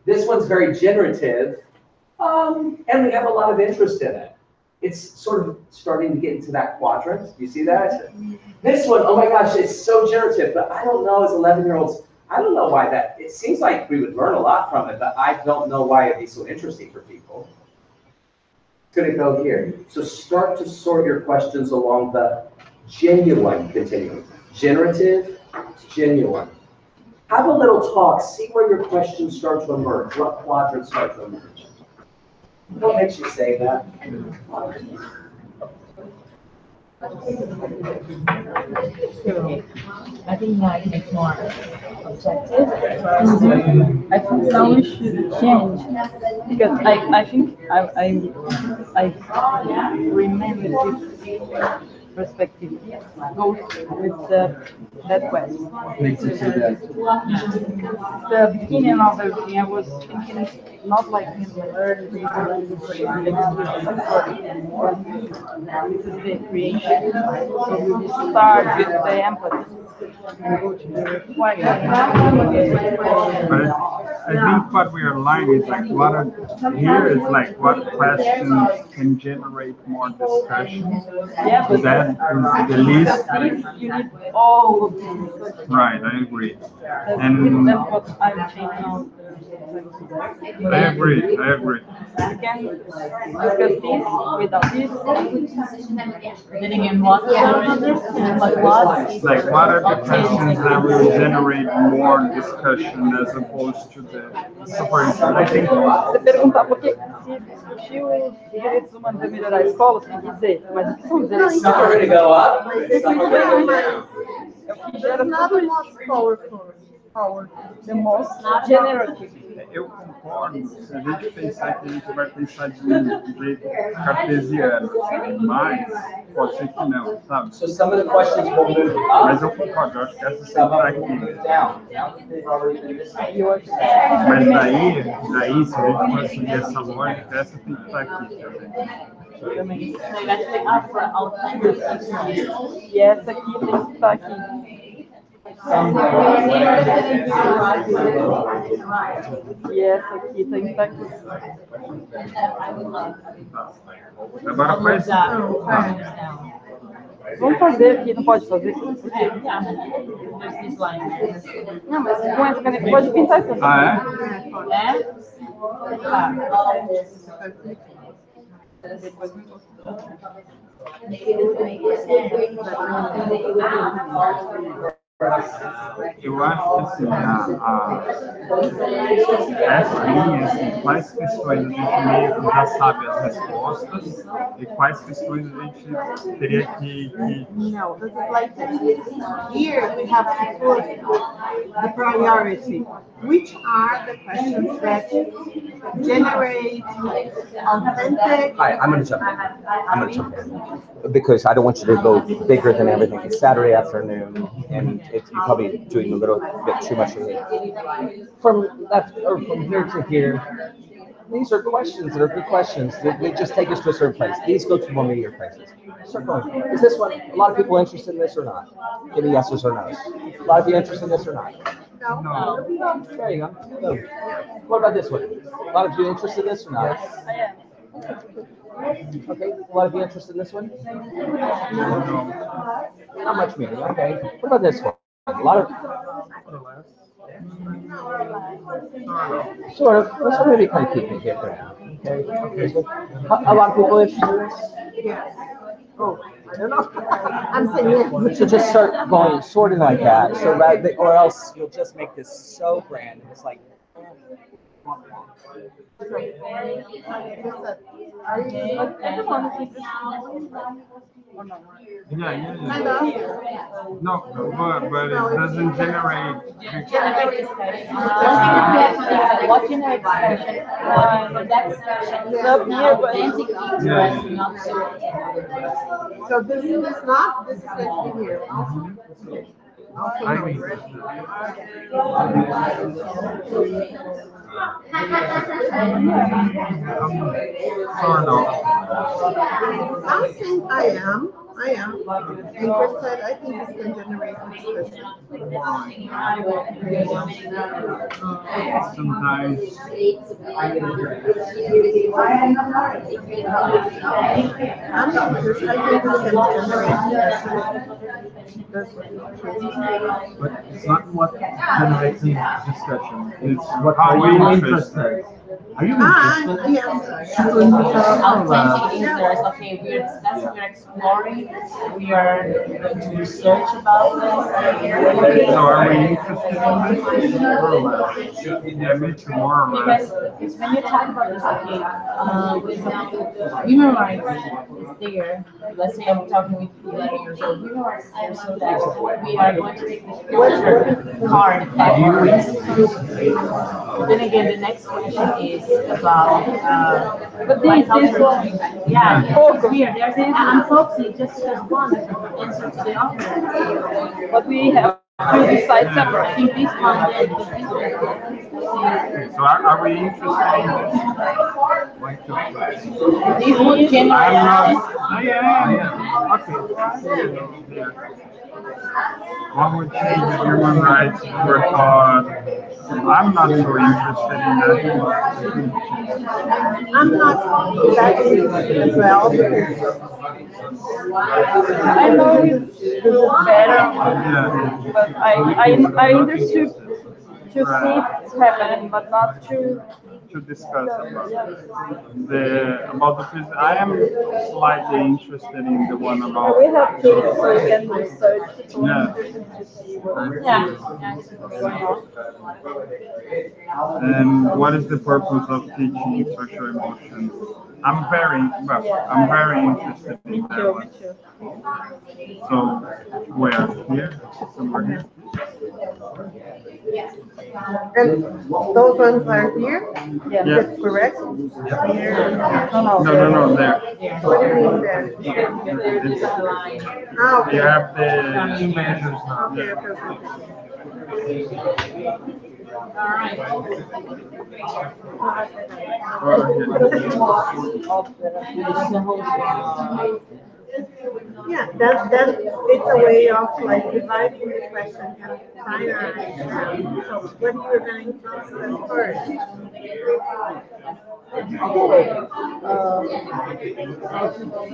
this one's very generative, and we have a lot of interest in it. It's sort of starting to get into that quadrant. Do you see that? This one, oh my gosh, it's so generative, but I don't know as 11-year-olds, I don't know why that, it seems like we would learn a lot from it, but I don't know why it'd be so interesting for people. It's gonna go here. So start to sort your questions along the genuine continuum. Generative, genuine. Have a little talk, see where your questions start to emerge, what quadrants start to emerge. What makes you say that? So I think now it's more objective. I think now we should change because I think I remember this perspective goes with that question. Makes you see that. The beginning of everything, I was thinking not like in the early days of the this is the creation. So we start with the empathy and go to the reflection. But I think what we are learning is like here is like what questions can generate more discussion. Yeah, but That is the least. you need all of them. Right, I agree. That's And what I'm changing now. I agree, I agree. You can discuss this without this. Then again, what understand, like what? Like what are the questions that will generate more discussion as opposed to the support? I think Você perguntar porque se discutir os direitos humanos vai melhorar a escola, você tem que dizer, mas o que são os direitos humanos? Sorry to go up. É o que gera tudo isso. The most generative. eu concordo, se a gente pensar que a gente vai pensar de um jeito cartesiano, mas pode ser que não, sabe? So some of the questions will move Mas up, eu concordo, eu acho que essa tem que some estar of them will move aqui. down. Now that they've already been decided. Mas daí, se a gente for seguir essa lógica, essa tem que estar aqui também. So you actually ask for alternatives. E essa aqui tem que estar aqui. Some will E essa aqui tem que estar aqui. Agora faz. Vamos fazer aqui, não pode fazer? There's these lines. Não, mas com essa caneta pode pintar isso. Ah, eu acho que assim, essa linha, assim, quais questões a gente meio que já sabe as respostas e quais questões a gente teria que... No, this is like this. Here we have to put the priority. Which are the questions that generate authentic? Hi, I'm gonna jump in. I'm gonna jump in. Because I don't want you to go bigger than everything. It's Saturday afternoon, and you're probably doing a little bit too much of it. From left, or from here to here, these are questions that are good questions. They just take us to a certain place. These go to more immediate places. Start going. Is this one, a lot of people interested in this or not? Give me yeses or nos. A lot of you interested in this or not? No. There you go. Good. What about this one? A lot of you interested in this or not? Okay, a lot of you interested in this one? Not much maybe, okay. What about this one? A lot of... Sort of. This one maybe kind of keep it here for now. Okay. A lot of people interested in this? Yes. Oh, I don't know. I'm saying yes. So just start going, sorting like that, so that, or else you'll just make this so grand, and it's like... Yeah. No, but it doesn't generate... Generate discussion. What generates discussion? That discussion is authentic interest, not so. So this is not, this is going to be here. I mean, sort of. I think I am interested. I think this can generate discussion. Sometimes I'm interested. I think this can generate discussion. But it's not what generates discussion. It's what How are you interested? interested? Are you interested? Yes. Authentic interest. Okay, we're exploring. We are going to research about this. So are we interested in this? More or less. Yeah, me too, more or less. Because when you talk about this, okay, human rights is there. Let's say I'm talking with 11 years old. Human rights is there so that we are going to take this picture hard. Then again, the next question is about But like this cultural. one, Yeah, focus. it's weird. There's and folksy just because one answer to the other. but we have to decide I separate. think this one did, but this one did. Okay, so are we interested in this? This one I'm generally. not. Oh, yeah. Okay. Yeah. What would change human rights for thought? I'm not so interested in that. I'm not that interested as well because I know it's better, Yeah. but I understood to see it happen, but not to. To discuss about the physics. I am slightly interested in the one about. We have kids, so we can research to Yeah. see what. Yeah. And what is the purpose of teaching social emotions? I'm very interested in that Me one. too. So where? Here? Somewhere here? and those ones are here. Yeah. Yeah. That's correct. No, No, there. What do you mean there? Ah, okay. You have the measures now. Okay, okay, okay. Yeah, that it's a way of like dividing the question and finalizing them. So what you're going to discuss first?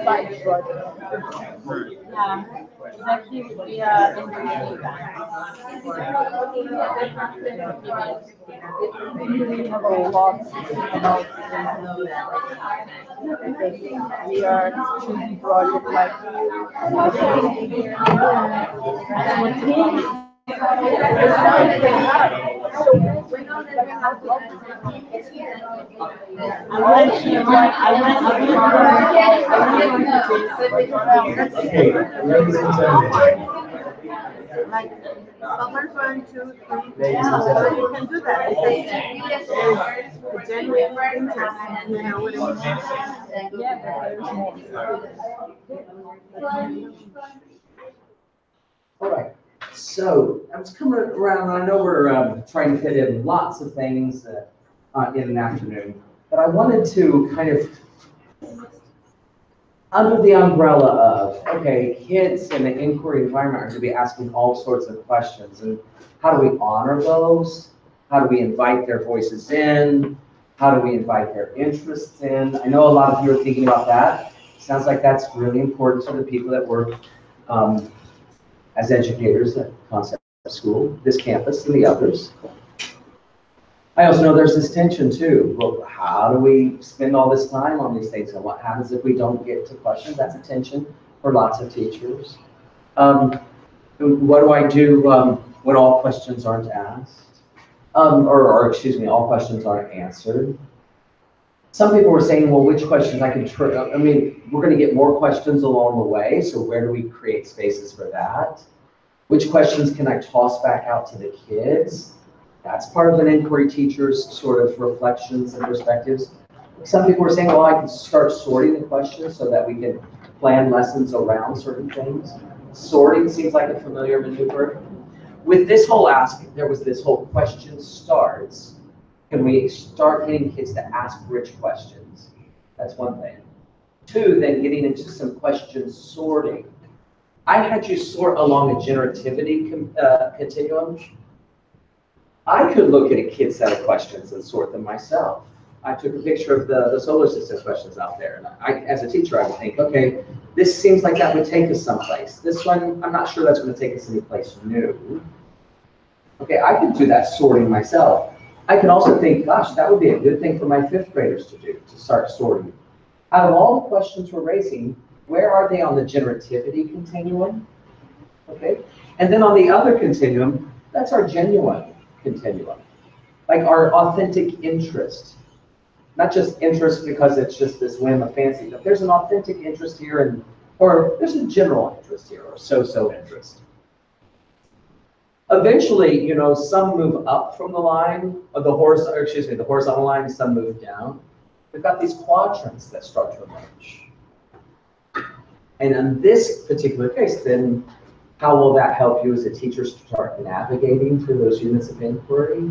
side project. Yeah. Exactly would be We have a lot about because we are choosing project like Okay, ladies and gentlemen. Like someone's 1, 2, 3, Ladies and so gentlemen. you can do that because there's a genuine interest. You know what I mean? All right, so I was coming around, and I know we're trying to fit in lots of things in an afternoon, but I wanted to kind of, under the umbrella of, okay, kids in an inquiry environment are going to be asking all sorts of questions, and how do we honor those? How do we invite their voices in? How do we invite their interests in? I know a lot of you are thinking about that. Sounds like that's really important to the people that work as educators at Concept School, this campus and the others. I also know there's this tension too. Well, how do we spend all this time on these things? And what happens if we don't get to questions? That's a tension for lots of teachers. What do I do when all questions aren't asked? Or excuse me, all questions aren't answered. Some people were saying, well, which questions I can I mean, we're going to get more questions along the way, so where do we create spaces for that? Which questions can I toss back out to the kids? That's part of an inquiry teacher's sort of reflections and perspectives. Some people were saying, well, I can start sorting the questions so that we can plan lessons around certain things. Sorting seems like a familiar maneuver. With this whole ask, there was this whole question starts. Can we start getting kids to ask rich questions? That's one thing. Two, then getting into some question sorting. I had you sort along a generativity continuum. I could look at a kid's set of questions and sort them myself. I took a picture of the solar system questions out there, and I, as a teacher, I would think, okay, this seems like that would take us someplace. This one, I'm not sure that's going to take us anyplace new. Okay, I could do that sorting myself. I can also think, gosh, that would be a good thing for my fifth graders to do, to start sorting. Out of all the questions we're raising, where are they on the generativity continuum? Okay, and then on the other continuum, that's our genuine continuum, like our authentic interest. Not just interest because it's just this whim of fancy, but there's an authentic interest here, or there's a general interest here, or so-so interest. Eventually, you know, some move up from the line of the the horizontal line, some move down. We've got these quadrants that start to emerge. And in this particular case, then how will that help you as a teacher start navigating through those units of inquiry?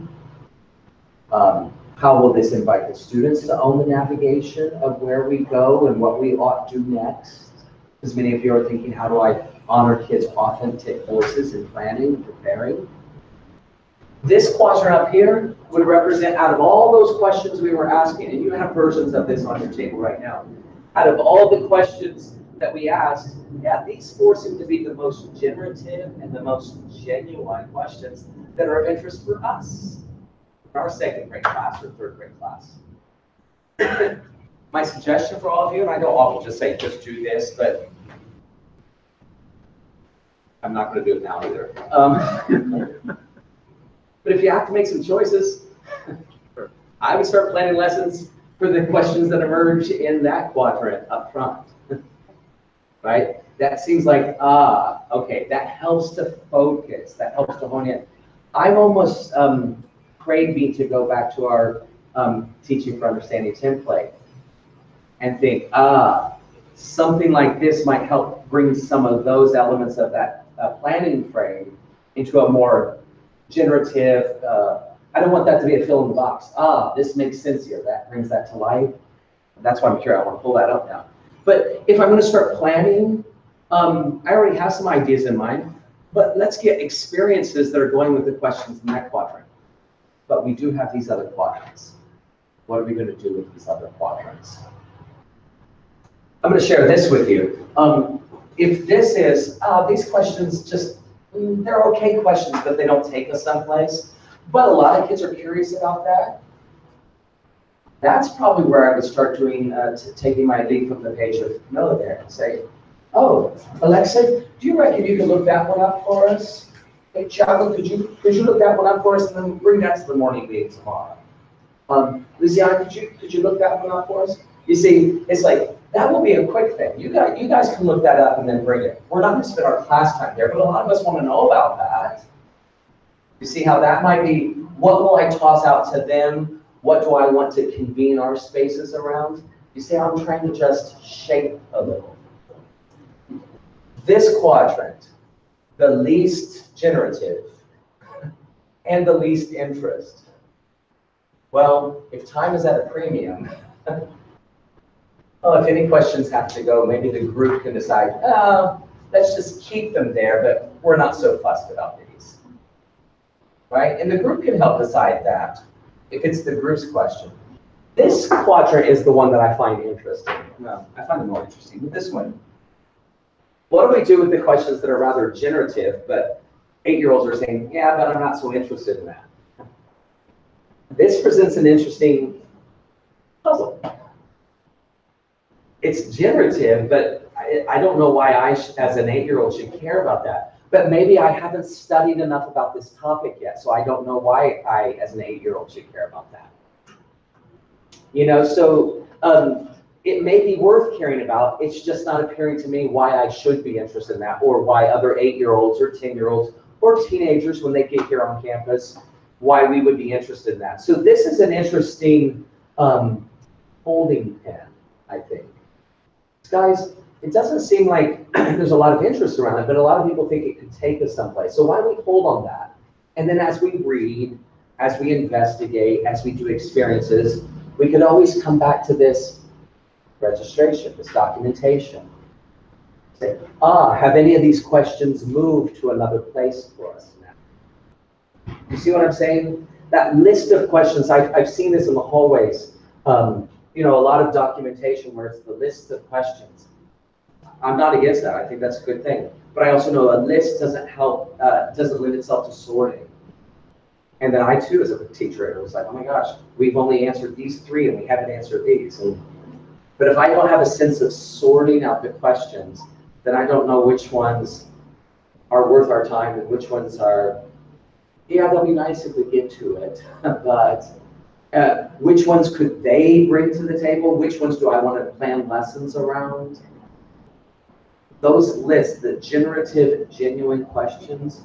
How will this invite the students to own the navigation of where we go and what we ought to do next? Because many of you are thinking, how do I honor kids' authentic voices in planning and preparing? This quadrant up here would represent, out of all those questions we were asking, and you have versions of this on your table right now, out of all the questions that we asked, yeah, these four seem to be the most generative and the most genuine questions that are of interest for us, our second grade class or third grade class. My suggestion for all of you, and I don't often just say, just do this, but I'm not going to do it now either. But if you have to make some choices, I would start planning lessons for the questions that emerge in that quadrant up front. Right? That seems like, okay, that helps to focus, that helps to hone in. I'm almost craving to go back to our teaching for understanding template and think, something like this might help bring some of those elements of that planning frame into a more generative, I don't want that to be a fill in the box. This makes sense here. That brings that to life. That's why I'm here. I want to pull that up now. But if I'm going to start planning, I already have some ideas in mind, but let's get experiences that are going with the questions in that quadrant. But we do have these other quadrants. What are we going to do with these other quadrants? I'm going to share this with you. If this is, these questions just, they're okay questions, but they don't take us someplace. But a lot of kids are curious about that. That's probably where I would start doing, taking my lead from the page of Camilla there and say, oh, Alexa, do you reckon you could look that one up for us? Hey, Thiago, could you look that one up for us and then bring that to the morning meeting tomorrow? Luciana, could you look that one up for us? You see, it's like, that will be a quick thing. You guys can look that up and then bring it. We're not going to spend our class time there, but a lot of us want to know about that. You see how that might be, what will I toss out to them? What do I want to convene our spaces around? You see how I'm trying to just shape a little. This quadrant, the least generative and the least interest. Well, if time is at a premium, well, if any questions have to go, maybe the group can decide, let's just keep them there, but we're not so fussed about these. Right? And the group can help decide that, if it's the group's question. This quadrant is the one that I find interesting. No, I find it more interesting with this one. What do we do with the questions that are rather generative, but 8-year-olds are saying, yeah, but I'm not so interested in that? This presents an interesting puzzle. It's generative, but I don't know why I, as an 8-year-old, should care about that. But maybe I haven't studied enough about this topic yet, so I don't know why I, as an 8-year-old, should care about that. You know, so it may be worth caring about. It's just not appearing to me why I should be interested in that, or why other 8-year-olds or 10-year-olds or teenagers, when they get here on campus, why we would be interested in that. So this is an interesting holding pen, I think. Guys, it doesn't seem like there's a lot of interest around it, but a lot of people think it could take us someplace. So why don't we hold on that? And then as we read, as we investigate, as we do experiences, we could always come back to this registration, this documentation. Say, have any of these questions moved to another place for us now? You see what I'm saying? That list of questions, I've seen this in the hallways. You know, a lot of documentation where it's the list of questions. I'm not against that. I think that's a good thing. But I also know a list doesn't help, doesn't lend itself to sorting. And then I too, as a teacher, was like, oh my gosh, we've only answered these 3 and we haven't answered these. But if I don't have a sense of sorting out the questions, then I don't know which ones are worth our time and which ones are, yeah, they'll be nice if we get to it, but which ones could they bring to the table? Which ones do I want to plan lessons around? Those lists, the generative, genuine questions,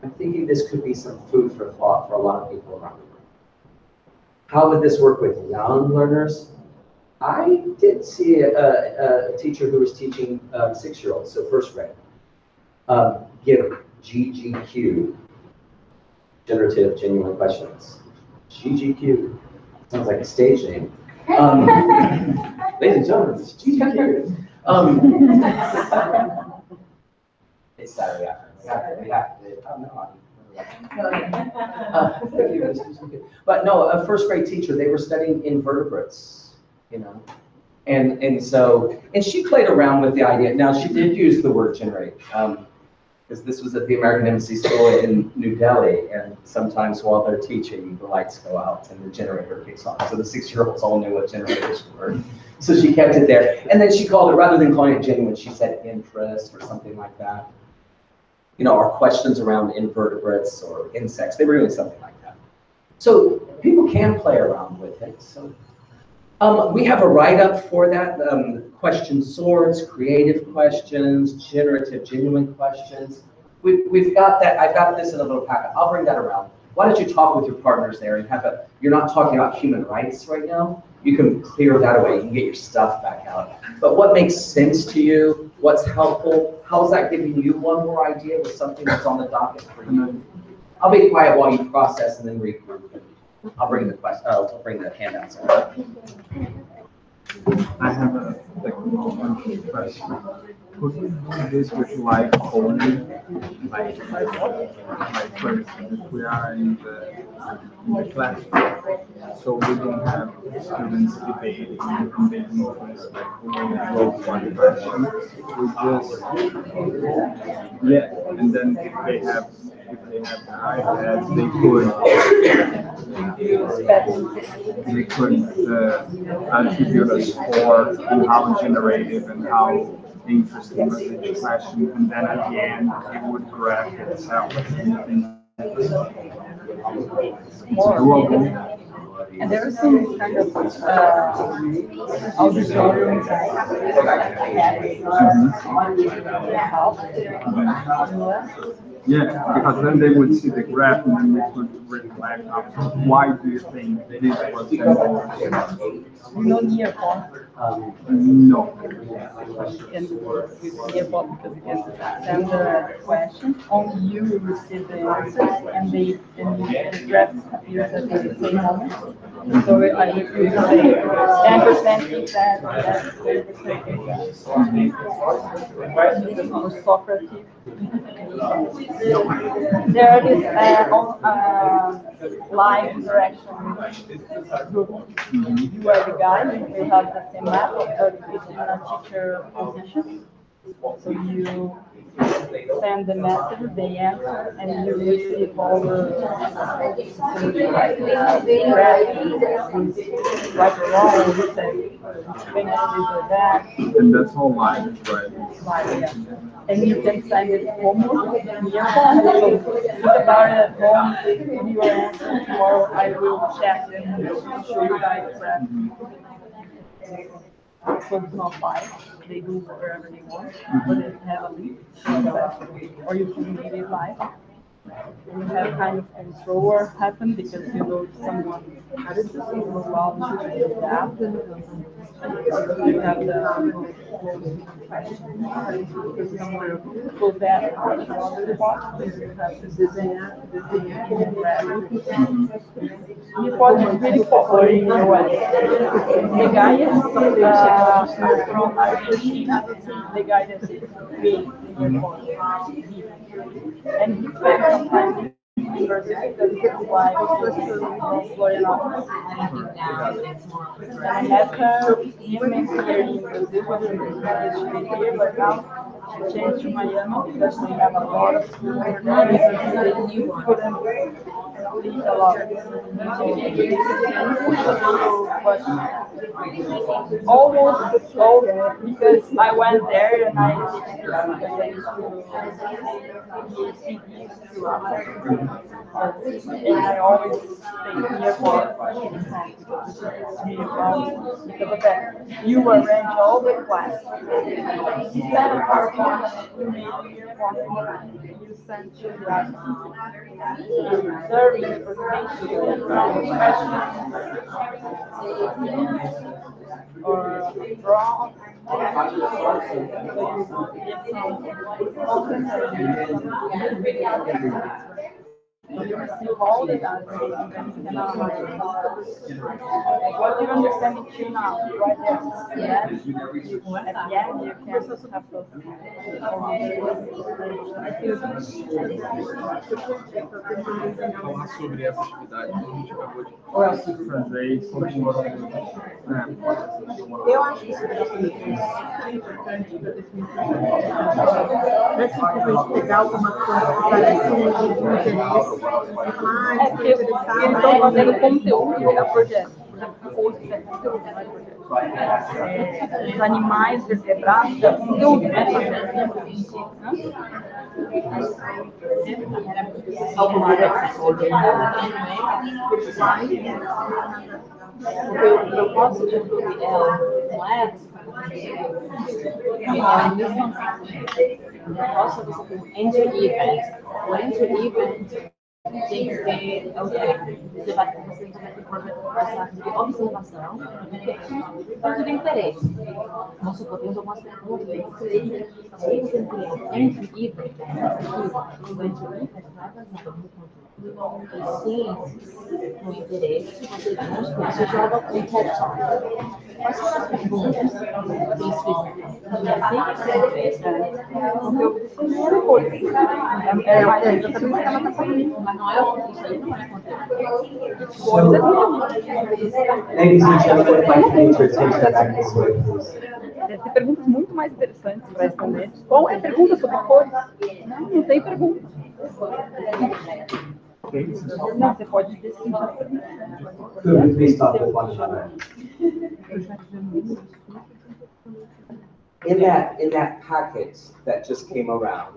I'm thinking this could be some food for thought for a lot of people around the room. How would this work with young learners? I did see a teacher who was teaching 6-year-olds, so first grade, give GGQ, generative genuine questions. GGQ, sounds like a stage name. Ladies and gentlemen, it's GGQ. It's Saturday afternoon. But no, a first grade teacher, they were studying invertebrates, you know. And so, and she played around with the idea. Now, she did use the word generate, because this was at the American Embassy School in New Delhi, and sometimes while they're teaching, the lights go out and the generator kicks on. So the 6-year-olds all knew what generators were. So she kept it there. And then she called it, rather than calling it genuine, she said interest or something like that. You know, our questions around invertebrates or insects, they were doing something like that. So people can play around with it. So we have a write-up for that, question sorts, creative questions, generative, genuine questions. We've got that, I've got this in a little packet. I'll bring that around. Why don't you talk with your partners there and have a, you're not talking about human rights right now. You can clear that away, you can get your stuff back out. But what makes sense to you? What's helpful? How's that giving you one more idea with something that's on the docket for you? I'll be quiet while you process and then regroup. I'll bring the I'll bring the handouts. I have a question. Could we do this with live only? Like for instance, if we are in the classroom, so we don't have students debating and making noise, like we go for the question. We just, yeah, and then if they have the iPads, they could attribute a score on how generative and how interesting was each question, and then at the end it would graph itself. And there is some kind of auditorium Yeah, because then they would see the graph and then we could reflect on why do you think this was involved? no nearby. No. And with nearby because you can send the question, only you will receive the answers and the graph appears at the same moment. So I would use say 10% think that, 80% think that. This was Socrates. There is live interaction group. You are the guy, you have the same map, but it's in a teacher position. So you send the message, they answer, and you receive all the right or wrong, you say, that. And that's all live, right? Live, yeah. And you can send it homework nearby. So think about it at home, give your answer. Tomorrow I will check and show you guys that. So it's not live. They do wherever they want, but they have a link, or you can read it live. You have kind of control happen because you know if someone edits it, you will allow to adapt. You have the so that another part you have to design you pode really popular in the US. The guy is from Argentina, the guy that is me in your phone. And he spent some time in university because his wife was from Florianópolis. And I met her even here in Brazil, but she here, but now she changed to Miami because we have a lot of schools here because they knew couldn't leave a lot. Almost all because I went there and I used to see to and I always stay here for questions. strikes me about because of that. You arrange all the class. Instead of you send to the observing information or draw. You receive all the data and then you can analyze. What you're understanding till now, right there. Yes, at the end you can have those. Falar sobre essa atividade que a gente acabou de fazer e como Eu acho que isso é importante para definir. Não é simplesmente pegar alguma coisa que parece um interesse e falar, É porque eles estão fazendo conteúdo é projeto. Curso é conteúdo, não é projeto. Os animais vertebrados é conteúdo, não é projeto. Porque o propósito de tudo não é a missão. O propósito é você ter um entry event. O entry event tem que ter, você vai ter processo de observação e de interesse. Vamos supor, temos algumas perguntas de interesse. Aí você cria um entry event. O entry event vai baseado no conteúdo e ciências, no interesse, você joga um TED Talk. Quais são as perguntas que eles fizeram? E assim que você fez, Conteúdo de primeira coisa. É exatamente o que ela está falando. mas não é o que isso aí não é conteúdo. Ladies and gentlemen, if I can entertain that back this way, please. Deve ter perguntas muito mais interessantes para responder. Qual é a pergunta sobre cores? Não tem pergunta. Não, você pode decidir. Could we please stop with one another? In that packet that just came around,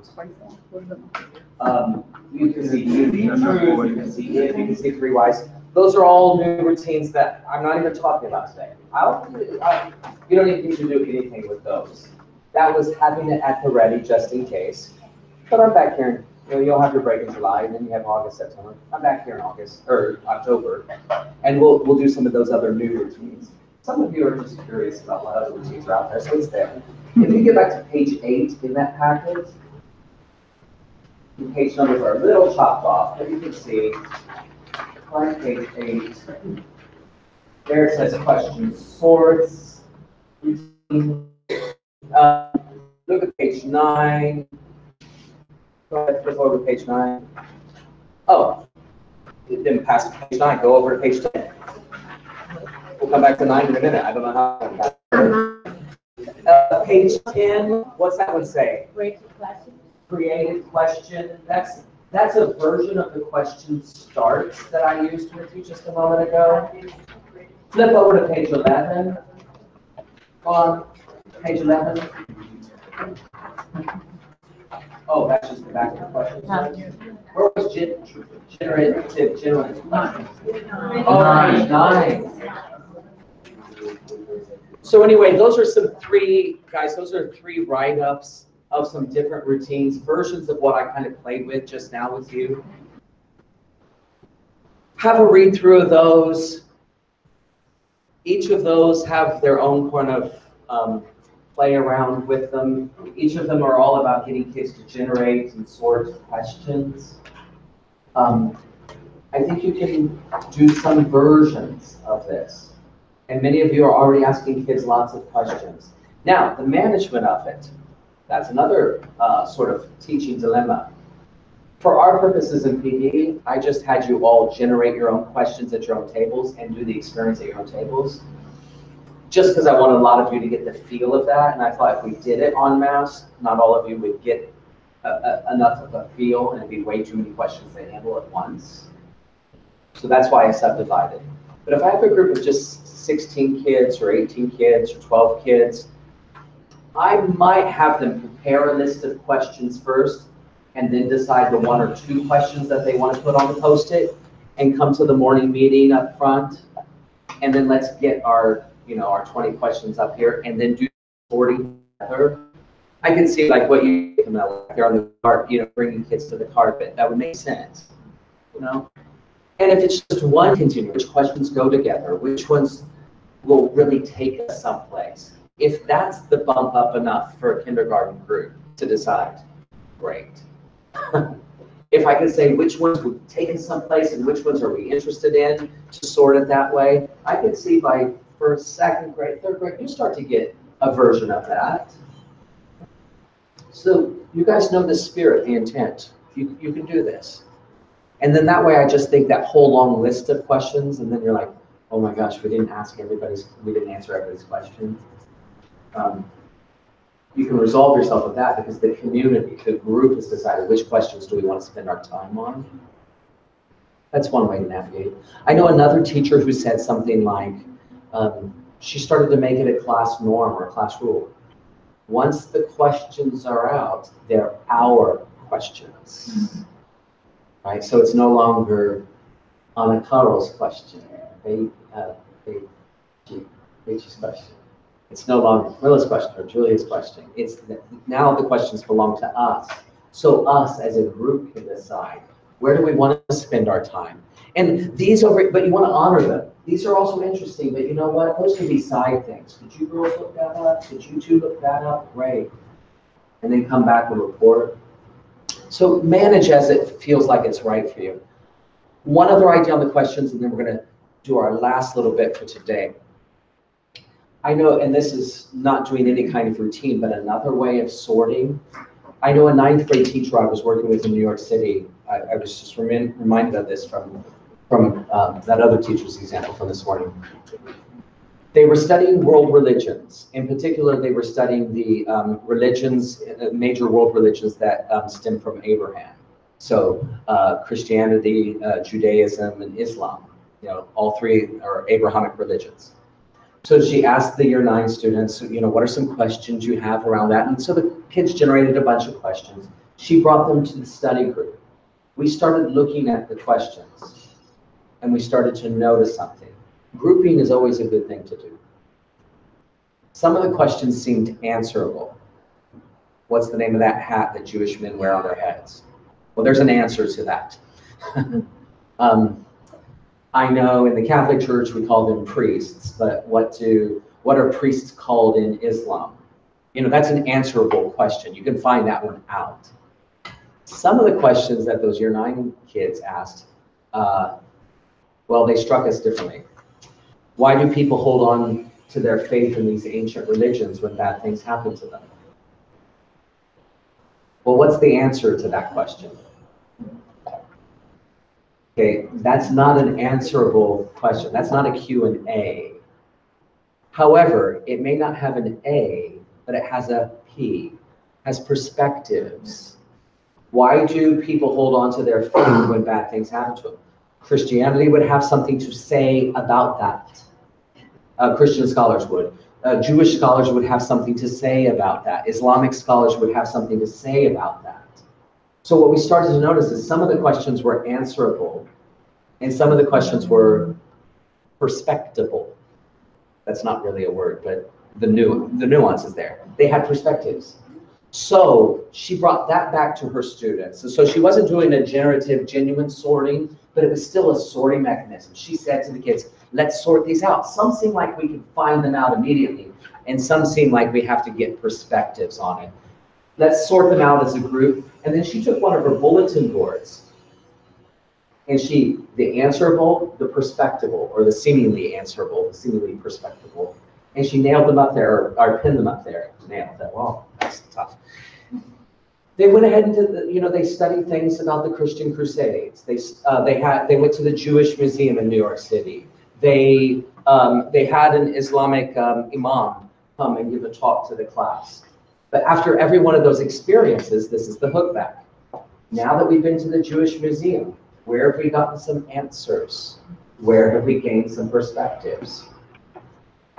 you can see Beauty and Truth, you can see It, you can see Three Wise. Those are all new routines that I'm not even talking about today. You don't even need to do anything with those. That was having it at the ready just in case. But I'm back here, you'll have your break in July, and then you have August, September. I'm back here in August, or October, and we'll do some of those other new routines. Some of you are just curious about what other routines are out there, so it's there. If you get back to page 8 in that packet, the page numbers are a little chopped off, but you can see, on page 8, there it says question sorts. Look at page 9. Go ahead, flip over to page 9. Oh, it didn't pass to page 9. Go over to page 10. We'll come back to 9 in a minute. I don't know how. Page 10, what's that one say? Creative question. That's a version of the question starts that I used with you just a moment ago. Flip over to page 11. Go on, page 11. Oh, that's just the back of the question. Where was generative? 9. Oh, page 9. So anyway, those are those are three write-ups of some different routines, versions of what I kind of played with just now with you. Have a read through of those. Each of those have their own kind of play around with them. Each of them are all about getting kids to generate and sort questions. I think you can do some versions of this. And many of you are already asking kids lots of questions. Now, the management of it, that's another sort of teaching dilemma. For our purposes in PD, I just had you all generate your own questions at your own tables and do the experience at your own tables. Just because I want a lot of you to get the feel of that, and I thought if we did it en masse, not all of you would get enough of a feel, and it'd be way too many questions to handle at once. So that's why I subdivided. But if I have a group of just 16 kids or 18 kids or 12 kids, I might have them prepare a list of questions first and then decide the 1 or 2 questions that they want to put on the Post-it and come to the morning meeting up front and then let's get our, our 20 questions up here, and then do sorting together. I can see like what you, they're on the cart, bringing kids to the carpet. That would make sense, And if it's just one continuum, which questions go together, which ones will really take us someplace. If that's the bump up enough for a kindergarten group to decide, great. If I could say which ones would take us someplace and which ones are we interested in, to sort it that way, I could see by first, second grade, third grade, you start to get a version of that. So you guys know the spirit, the intent. You can do this. And then that way I just think that whole long list of questions, and then you're like, oh my gosh, we didn't answer everybody's question. You can resolve yourself with that because the community, the group has decided which questions do we want to spend our time on. That's one way to navigate. I know another teacher who said something like, she started to make it a class norm or a class rule. Once the questions are out, they're our questions, right? So it's no longer Anna Carol's question, Rachel's question. It's no longer Marilla's question or Julia's question. It's now the questions belong to us. So us as a group can decide, where do we want to spend our time? And these but you want to honor them. These are also interesting, but you know what? Those can be side things. Did you girls look that up? Did you two look that up? Great. And then come back and report. So manage as it feels like it's right for you. One other idea on the questions, and then we're going to do our last little bit for today. I know, and this is not doing any kind of routine, but another way of sorting. I know a 9th grade teacher I was working with in New York City. I was just reminded of this from that other teacher's example from this morning. They were studying world religions. In particular, they were studying the religions, major world religions that stem from Abraham. So Christianity, Judaism, and Islam. All three are Abrahamic religions. So she asked the year 9 students, what are some questions you have around that? And so the kids generated a bunch of questions. She brought them to the study group. We started looking at the questions, and we started to notice something. Grouping is always a good thing to do. Some of the questions seemed answerable. What's the name of that hat that Jewish men wear on their heads? Well, there's an answer to that. I know in the Catholic Church we call them priests, but what are priests called in Islam? That's an answerable question. You can find that one out. Some of the questions that those year 9 kids asked, well, they struck us differently. Why do people hold on to their faith in these ancient religions when bad things happen to them? Well, what's the answer to that question? Okay, that's not an answerable question. That's not a Q&A. However, it may not have an A, but it has a P, has perspectives. Why do people hold on to their faith when bad things happen to them? Christianity would have something to say about that. Christian scholars would. Jewish scholars would have something to say about that. Islamic scholars would have something to say about that. So what we started to notice is some of the questions were answerable, and some of the questions were perspectival. That's not really a word, but the nuance is there. They had perspectives. So she brought that back to her students. And so she wasn't doing a generative, genuine sorting, but it was still a sorting mechanism. She said to the kids, let's sort these out. Some seem like we can find them out immediately, and some seem like we have to get perspectives on it. Let's sort them out as a group. And then she took one of her bulletin boards, and the answerable, the perspectival, or the seemingly answerable, the seemingly perspectival, and she nailed them up there, or pinned them up there. Nailed that. Well, that's tough. They went ahead and they studied things about the Christian Crusades. They went to the Jewish Museum in New York City. They had an Islamic imam come and give a talk to the class. But after every one of those experiences, this is the hook back. Now that we've been to the Jewish Museum, where have we gotten some answers? Where have we gained some perspectives?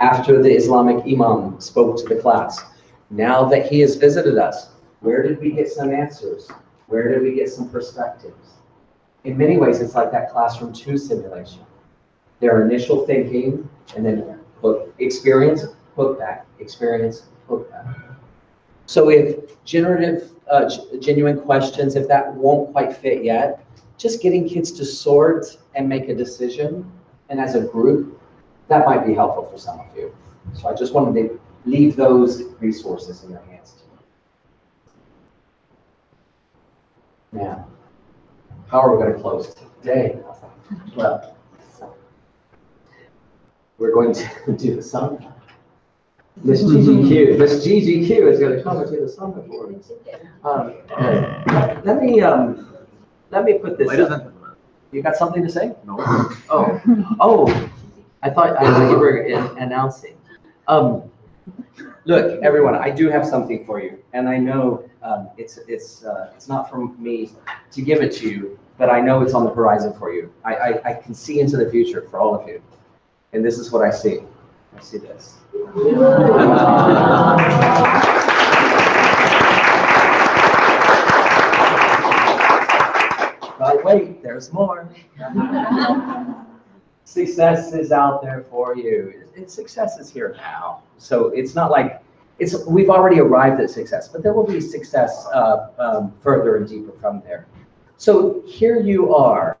After the Islamic imam spoke to the class, now that he has visited us, where did we get some answers? Where did we get some perspectives? In many ways, it's like that classroom 2 simulation. their initial thinking, and then experience, hook back, experience, hook back. So if genuine questions, if that won't quite fit yet, just getting kids to sort and make a decision, and as a group, that might be helpful for some of you. So I just wanted to leave those resources in your hands. Now, how are we going to close today? Well, we're going to do the song. Miss GGQ is going to come and do the song for us. Let me put this up. You got something to say? No. Oh, I thought you were announcing. Look, everyone, I do have something for you, and I know it's not from me to give it to you, but I know it's on the horizon for you. I can see into the future for all of you, and this is what I see. I see this. But wait, there's more. Success is out there for you. Success is here now. So it's not like we've already arrived at success, but there will be success further and deeper from there. So here you are,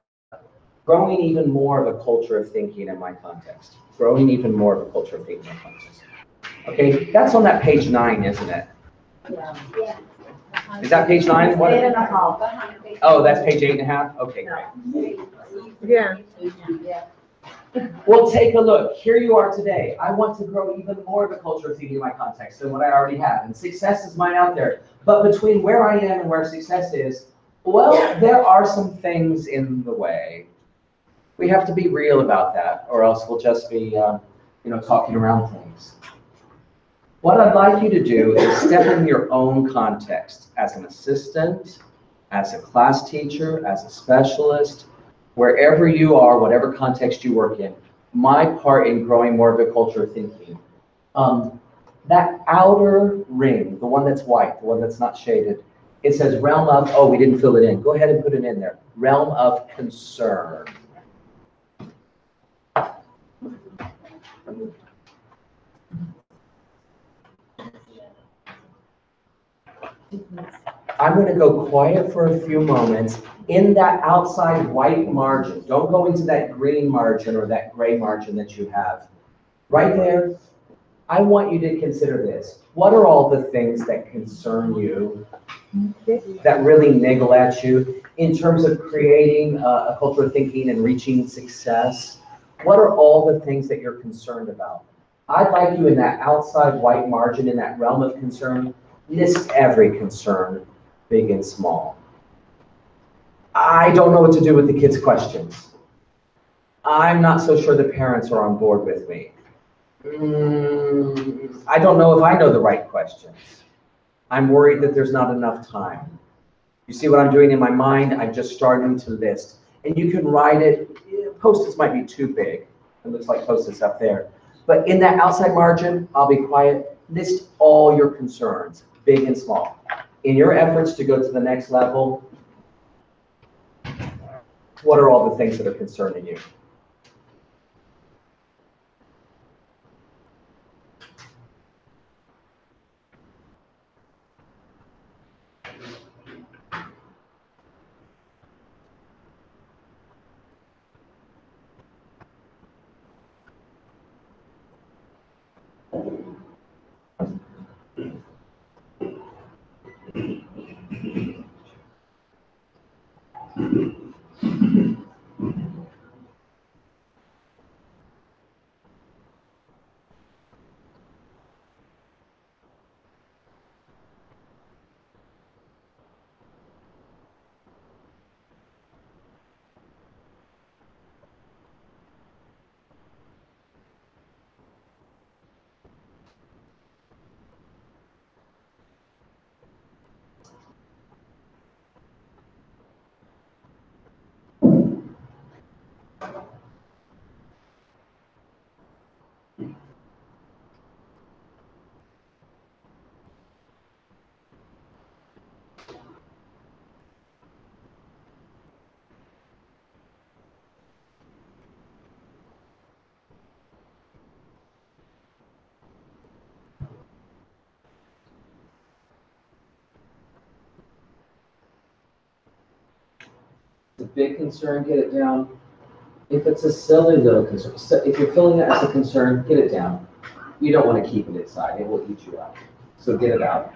growing even more of a culture of thinking in my context. Growing even more of a culture of thinking in my context. Okay, that's on that page 9, isn't it? Yeah. Is that page 9? What? 8.5. Oh, that's page 8.5? Okay, great. Yeah. Well, take a look. Here you are today. I want to grow even more of a culture of thinking in my context than what I already have. And success is mine out there. But between where I am and where success is, well, there are some things in the way. We have to be real about that, or else we'll just be, talking around things. What I'd like you to do is step in your own context as an assistant, as a class teacher, as a specialist, wherever you are, whatever context you work in. My part in growing more of a culture of thinking. That outer ring, the one that's white, the one that's not shaded, it says realm of, oh, we didn't fill it in. Go ahead and put it in there. Realm of concern. I'm going to go quiet for a few moments in that outside white margin. Don't go into that green margin or that gray margin that you have. Right there, I want you to consider this. What are all the things that concern you, that really niggle at you in terms of creating a culture of thinking and reaching success? What are all the things that you're concerned about? I'd like you in that outside white margin, in that realm of concern, list every concern, big and small. I don't know what to do with the kids' questions. I'm not so sure the parents are on board with me. I don't know if I know the right questions. I'm worried that there's not enough time. You see what I'm doing in my mind? I'm just starting to list. And you can write it. Post-its might be too big. It looks like Post-its up there. But in that outside margin, I'll be quiet. List all your concerns, big and small. In your efforts to go to the next level, what are all the things that are concerning you? big concern, get it down. If it's a silly little concern, so if you're feeling it as a concern, get it down. You don't want to keep it inside, it will eat you up. So get it out.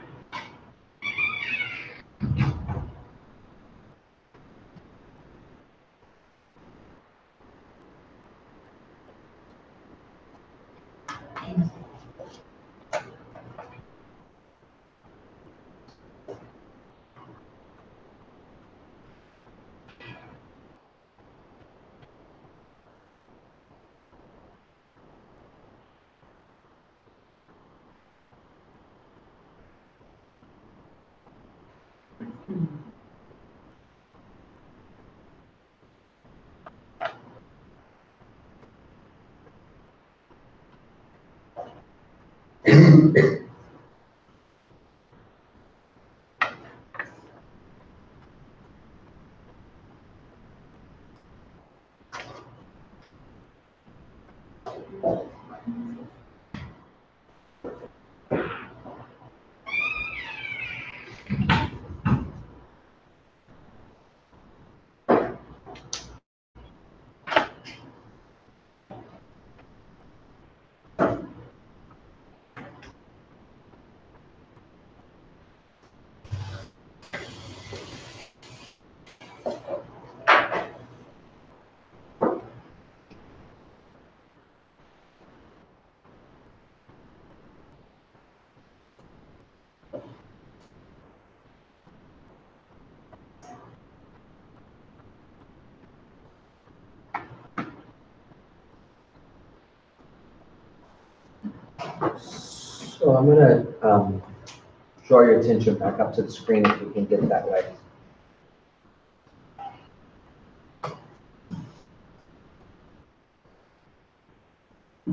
So I'm gonna draw your attention back up to the screen if you can get it that way.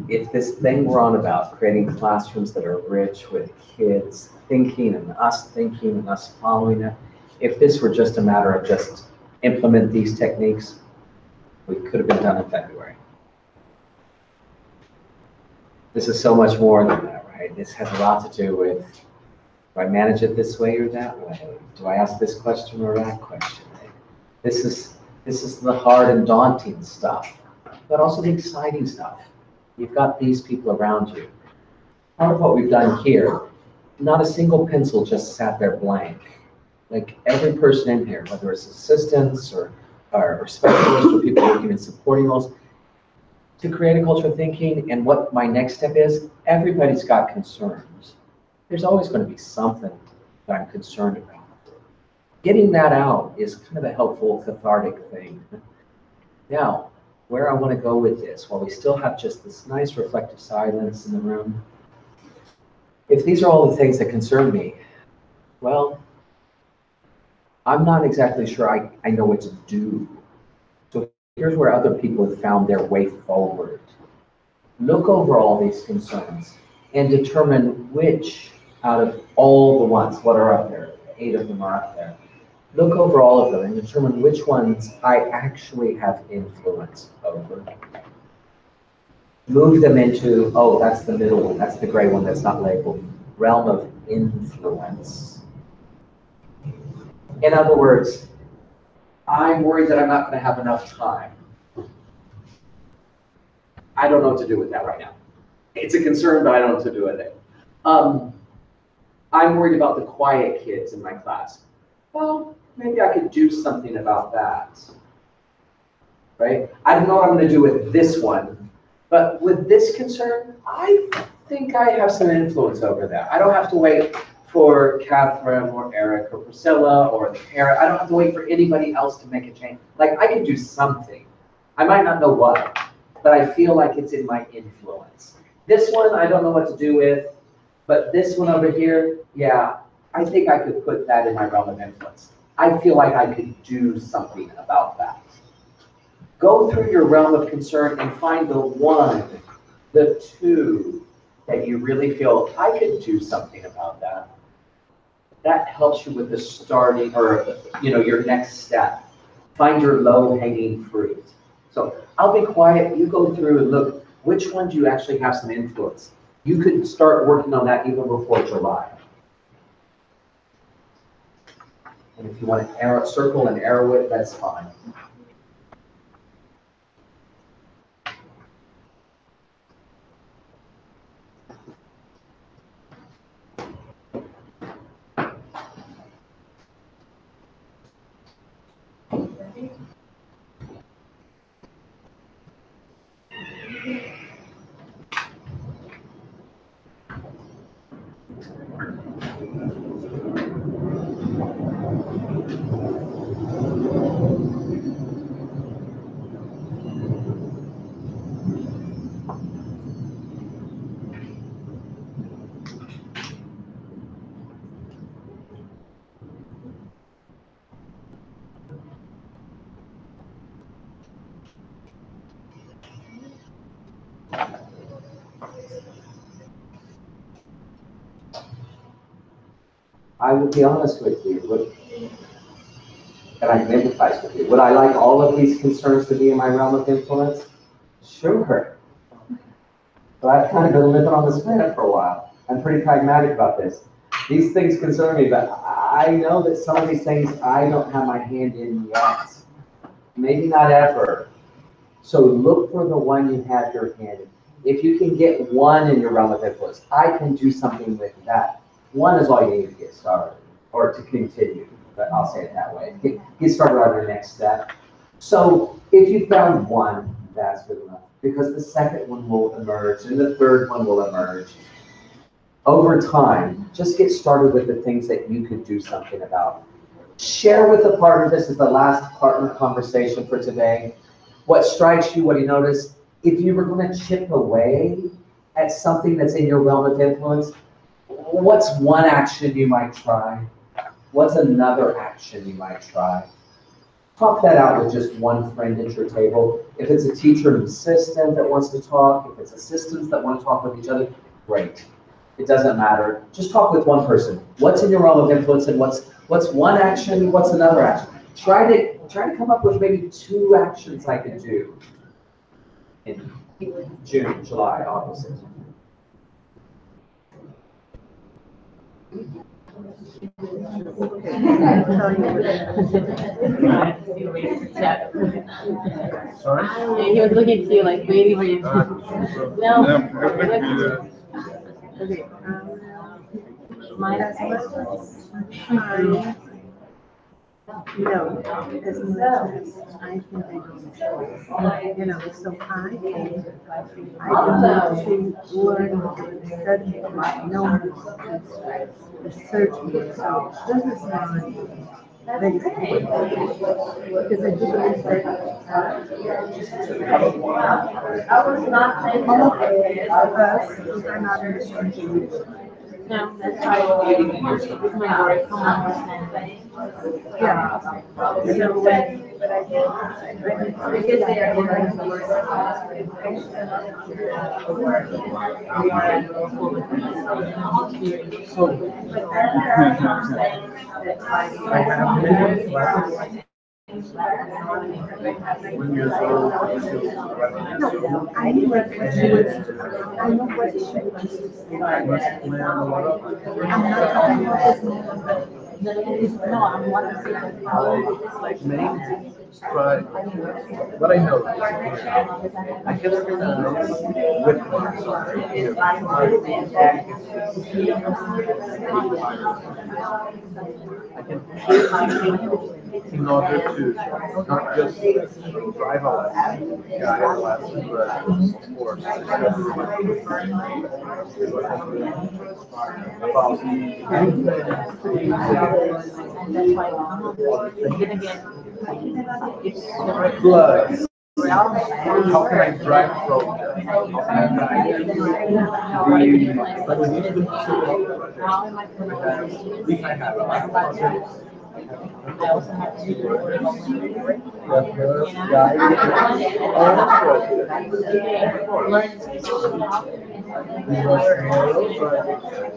If this thing we're on about creating classrooms that are rich with kids thinking and us following it, if this were just a matter of just implement these techniques, we could have been done in February. This is so much more than that, right? This has a lot to do with, do I manage it this way or that way? Do I ask this question or that question? This is the hard and daunting stuff, but also the exciting stuff. You've got these people around you. Part of what we've done here, not a single pencil just sat there blank. Like every person in here, whether it's assistants or specialists or people working in supporting roles, to create a culture of thinking. And what my next step is, everybody's got concerns. There's always going to be something that I'm concerned about. Getting that out is kind of a helpful, cathartic thing. Now, where I want to go with this, while we still have just this nice reflective silence in the room, if these are all the things that concern me, well, I'm not exactly sure I know what to do. So here's where other people have found their way forward. Look over all these concerns and determine which out of all the ones, what are up there, 8 of them are up there. Look over all of them and determine which ones I actually have influence over. Move them into, oh, that's the middle one, that's the gray one that's not labeled, realm of influence. In other words, I'm worried that I'm not going to have enough time. I don't know what to do with that right now. It's a concern, but I don't know what to do with it. I'm worried about the quiet kids in my class. Well, maybe I could do something about that, right? I don't know what I'm going to do with this one, but with this concern, I think I have some influence over that. I don't have to wait for Catherine or Eric or Priscilla or the parent. I don't have to wait for anybody else to make a change. Like, I can do something. I might not know what, but I feel like it's in my influence. This one, I don't know what to do with, but this one over here, yeah, I think I could put that in my realm of influence. I feel like I could do something about that. Go through your realm of concern and find the one, the two that you really feel, I could do something about that. That helps you with the starting, or your next step. Find your low-hanging fruit. So I'll be quiet, you go through and look, which one do you actually have some influence? You could start working on that even before July. And if you want to circle and arrow it, that's fine. I will be honest with you, and I can empathize with you. Would I like all of these concerns to be in my realm of influence? Sure. But I've kind of been living on this planet for a while. I'm pretty pragmatic about this. These things concern me, but I know that some of these things I don't have my hand in yet. Maybe not ever. So look for the one you have your hand in. If you can get one in your realm of influence, I can do something with that. One is all you need to get started, or to continue, but I'll say it that way. Get started on your next step. So if you found one, that's good enough, because the second one will emerge, and the third one will emerge. Over time, just get started with the things that you could do something about. Share with a partner, this is the last partner conversation for today. What strikes you, what you notice, if you were going to chip away at something that's in your realm of influence, what's one action you might try? What's another action you might try? Talk that out with just one friend at your table. If it's a teacher and assistant that wants to talk, if it's assistants that want to talk with each other, great. It doesn't matter. Just talk with one person. What's in your realm of influence, and what's one action, what's another action? Try to come up with maybe 2 actions I could do in June, July, August. Sorry? Yeah, he was looking at you like waiting for you. No. Okay. Mine. No, as much as I think I don't, you know, so I need to learn, study, know more, research more. So this is not very simple. Because I do believe that all of us are not in the same position. No, that's why my work come on. Yeah. So I have many classes. When you're so no, I know what she wants to, I know what she wants to say. must learn a lot of I'm not talking about this moment. No, I'm one of the like names, but what I know is I can organize with I can in order to not just drive a lesson, guide a lesson, but of course about plus how can I drive projects? How can I guide them? But with these two projects, if I have a project, I also have to guide all projects.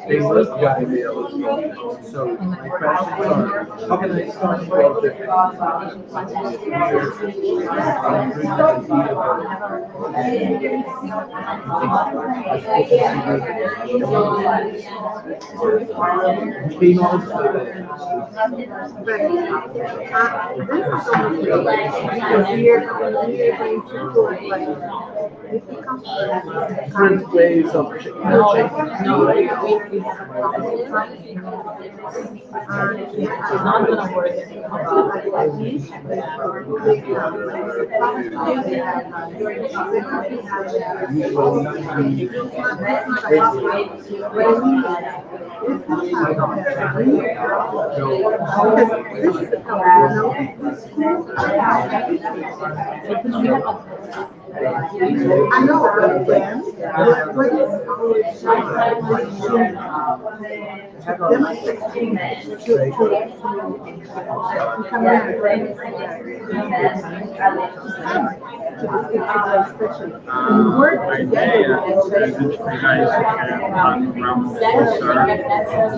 They must guide me a little. So my questions are, how can I start a project? But this is so much we are going to put like Different ways of changing. She's not gonna work I know, but then, what is Ideia é a gente pegar isso que está no realm of concern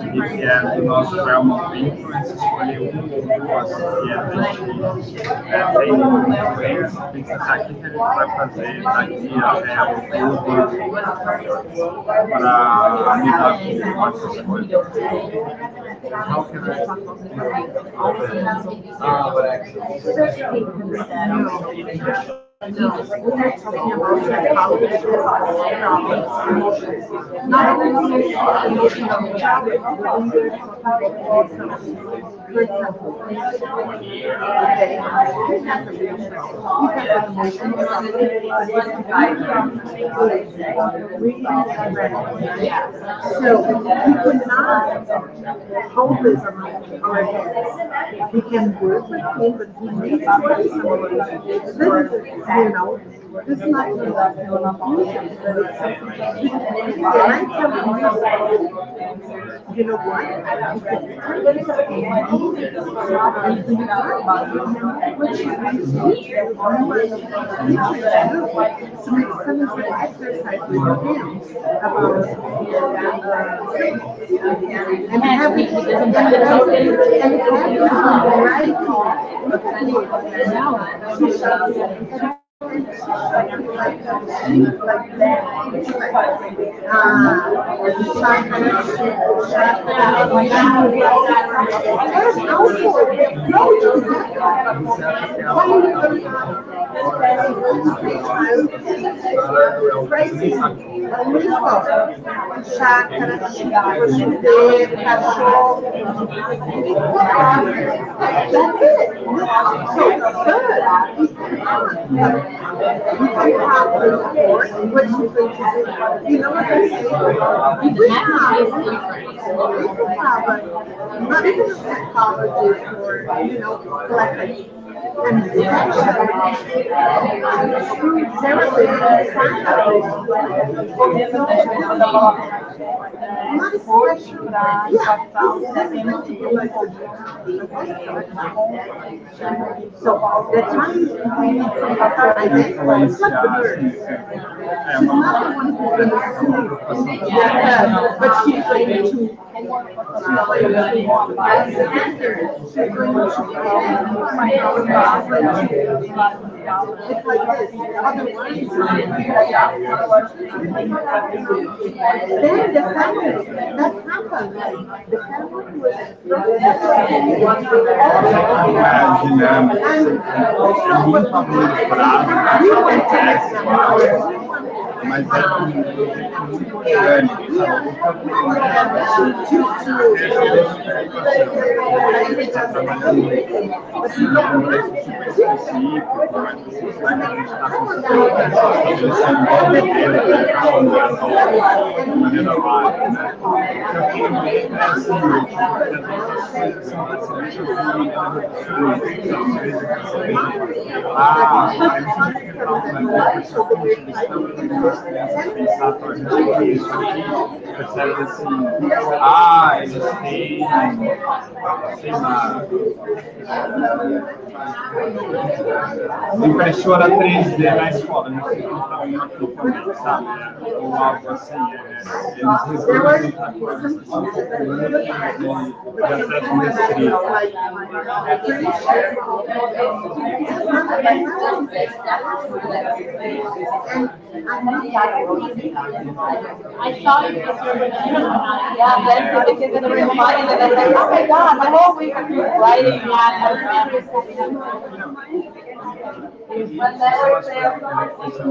e que é do nosso realm of influence, escolher um ou duas que a gente tem que pensar o que a gente vai fazer daqui até outubro para lidar com essas coisas. So we cannot hold this on our heads. We can work with him, but we need to work somewhere. This is not going to feel enough future, but it's something. And I tell him, you know what? So make some exercise with your hands about and have it chácara, chuveiro, cachorro. That's it. You can have the sport, which is going to do. You know what I say? We can have not even a psychologist or, like an so the time it's like the bird. She's not the one who's going to see, but she's going to it's like this. Otherwise, then the family, that happened. The family mas é muito grande, pensar para isso aqui, percebe assim, eles têm, sei lá, impressora 3D na escola, não sei como está uma aqui, sabe? Ou algo assim, eles resolvem outra coisa, de acesso restrito. I saw you because you were yeah, then the kids that were invited, and I was like, oh my God, the whole week I've been writing Mas o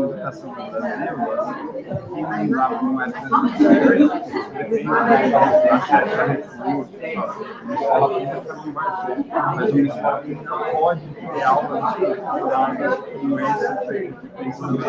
pessoal que não pode ter aula estruturadas com esse pensamento,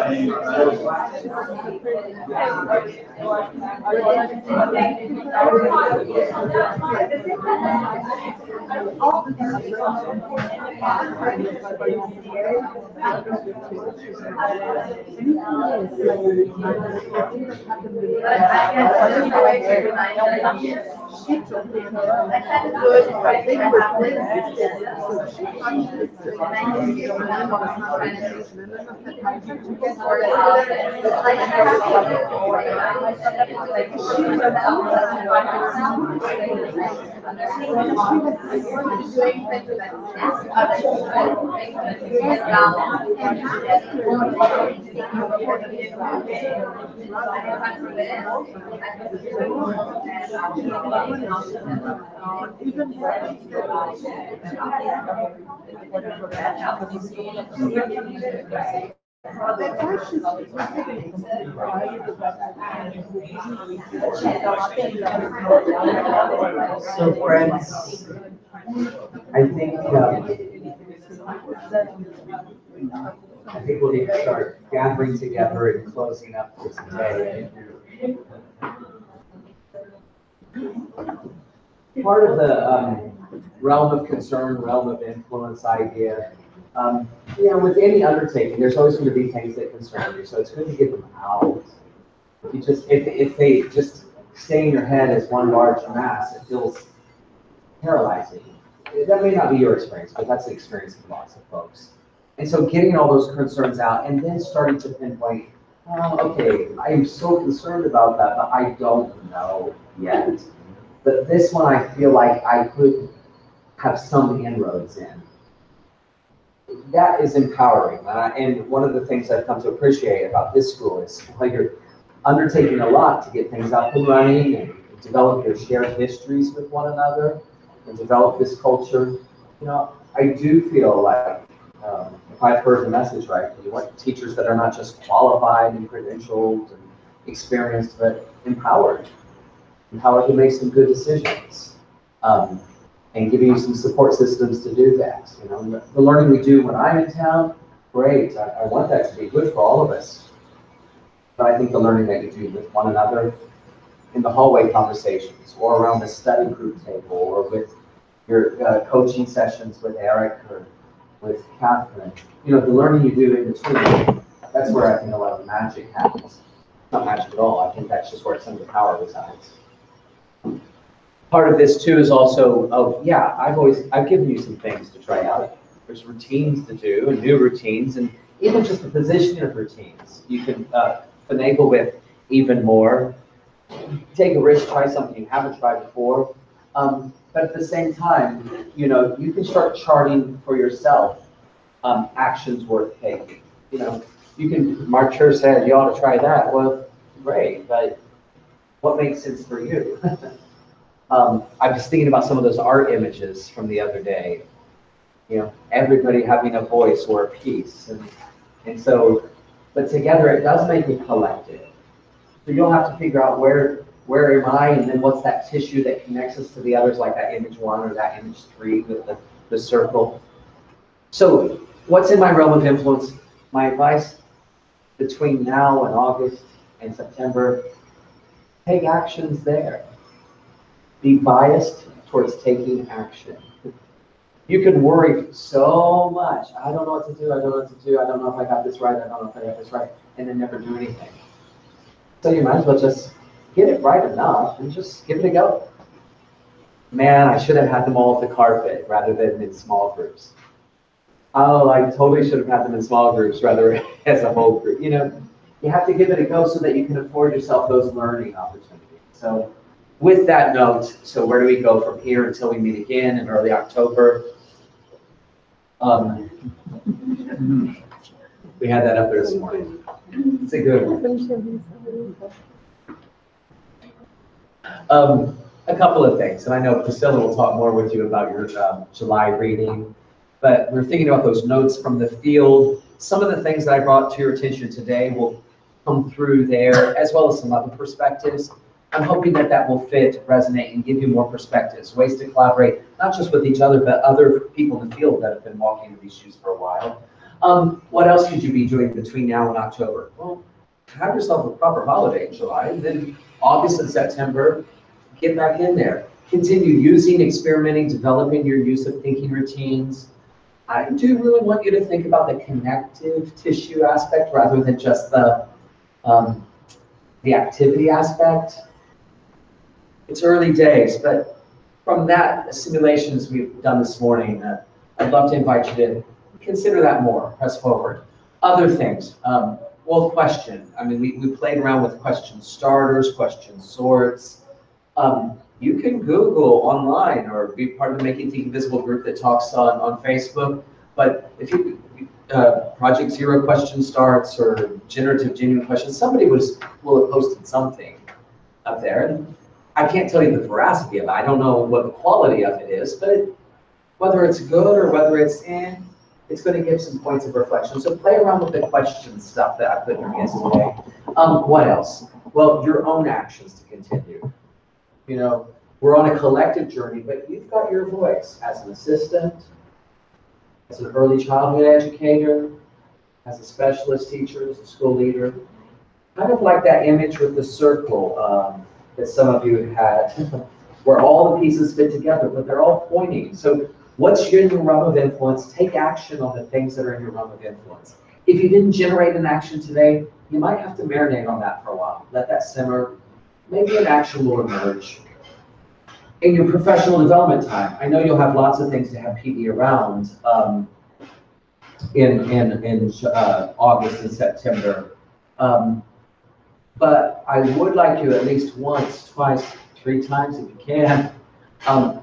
So friends, I think we'll need to start gathering together and closing up for today. Part of the realm of concern, realm of influence idea, with any undertaking, there's always going to be things that concern you. So it's good to get them out. If they just stay in your head as one large mass, it feels paralyzing. That may not be your experience, but that's the experience of lots of folks. And so getting all those concerns out and then starting to pinpoint, okay, I am so concerned about that, but I don't know yet. But this one I feel like I could have some inroads in. That is empowering. And one of the things I've come to appreciate about this school is while you're undertaking a lot to get things up and running and develop your shared histories with one another and develop this culture, I do feel like, if I've heard the message right, you want teachers that are not just qualified and credentialed and experienced, but empowered to make some good decisions, and giving you some support systems to do that. The learning we do when I'm in town, great. I want that to be good for all of us. But I think the learning that you do with one another in the hallway conversations, or around the study group table, or with your coaching sessions with Eric or with Catherine, the learning you do in between, that's where I think a lot of magic happens. Not magic at all. I think that's just where some of the power resides. Part of this too is also, I've given you some things to try out. There's routines to do and new routines, and even just the positioning of routines. You can finagle with even more. Take a risk, try something you haven't tried before. But at the same time, you can start charting for yourself actions worth taking. Mark Church said, you ought to try that. Well, great, but what makes sense for you? I was thinking about some of those art images from the other day. Everybody having a voice or a piece. And so, but together it does make it collective. So you'll have to figure out where am I, and then what's that tissue that connects us to the others, like that image 1 or that image 3 with the circle. So what's in my realm of influence? My advice between now and August and September, take actions there. Be biased towards taking action. You can worry so much. I don't know what to do. I don't know what to do. I don't know if I got this right. I don't know if I got this right. And then never do anything. So you might as well just get it right enough and just give it a go. Man, I should have had them all at the carpet rather than in small groups. Oh, I totally should have had them in small groups rather as a whole group. You have to give it a go so that you can afford yourself those learning opportunities. So with that note, so where do we go from here until we meet again in early October? We had that up there this morning. It's a good one. A couple of things, and I know Priscilla will talk more with you about your July reading, but we're thinking about those notes from the field. some of the things that I brought to your attention today will come through there, as well as some other perspectives. I'm hoping that that will fit, resonate, and give you more perspectives, ways to collaborate, not just with each other, but other people in the field that have been walking in these shoes for a while. What else could you be doing between now and October? Well, have yourself a proper holiday in July, and then August and September, get back in there. Continue using, experimenting, developing your use of thinking routines. I do really want you to think about the connective tissue aspect rather than just the activity aspect. It's early days, but from that simulations we've done this morning, I'd love to invite you to consider that more, press forward. Other things, well, question. I mean, we played around with question starters, question sorts. You can Google online or be part of the Making Think Invisible group that talks on Facebook. But if you, Project Zero question starts or generative genuine questions, somebody will have posted something up there. And I can't tell you the veracity of it. I don't know what the quality of it is, but whether it's good or whether it's it's going to give some points of reflection. So play around with the question stuff that I put in your hands today. What else? Well, your own actions to continue. You know, we're on a collective journey, but you've got your voice as an assistant, as an early childhood educator, as a specialist teacher, as a school leader. Kind of like that image with the circle that some of you have had, where all the pieces fit together, but they're all pointing. So what's in your realm of influence? Take action on the things that are in your realm of influence. If you didn't generate an action today, you might have to marinate on that for a while. Let that simmer. Maybe an action will emerge. In your professional development time, I know you'll have lots of things to have PD around in August and September. But I would like you at least once, twice, 3 times if you can,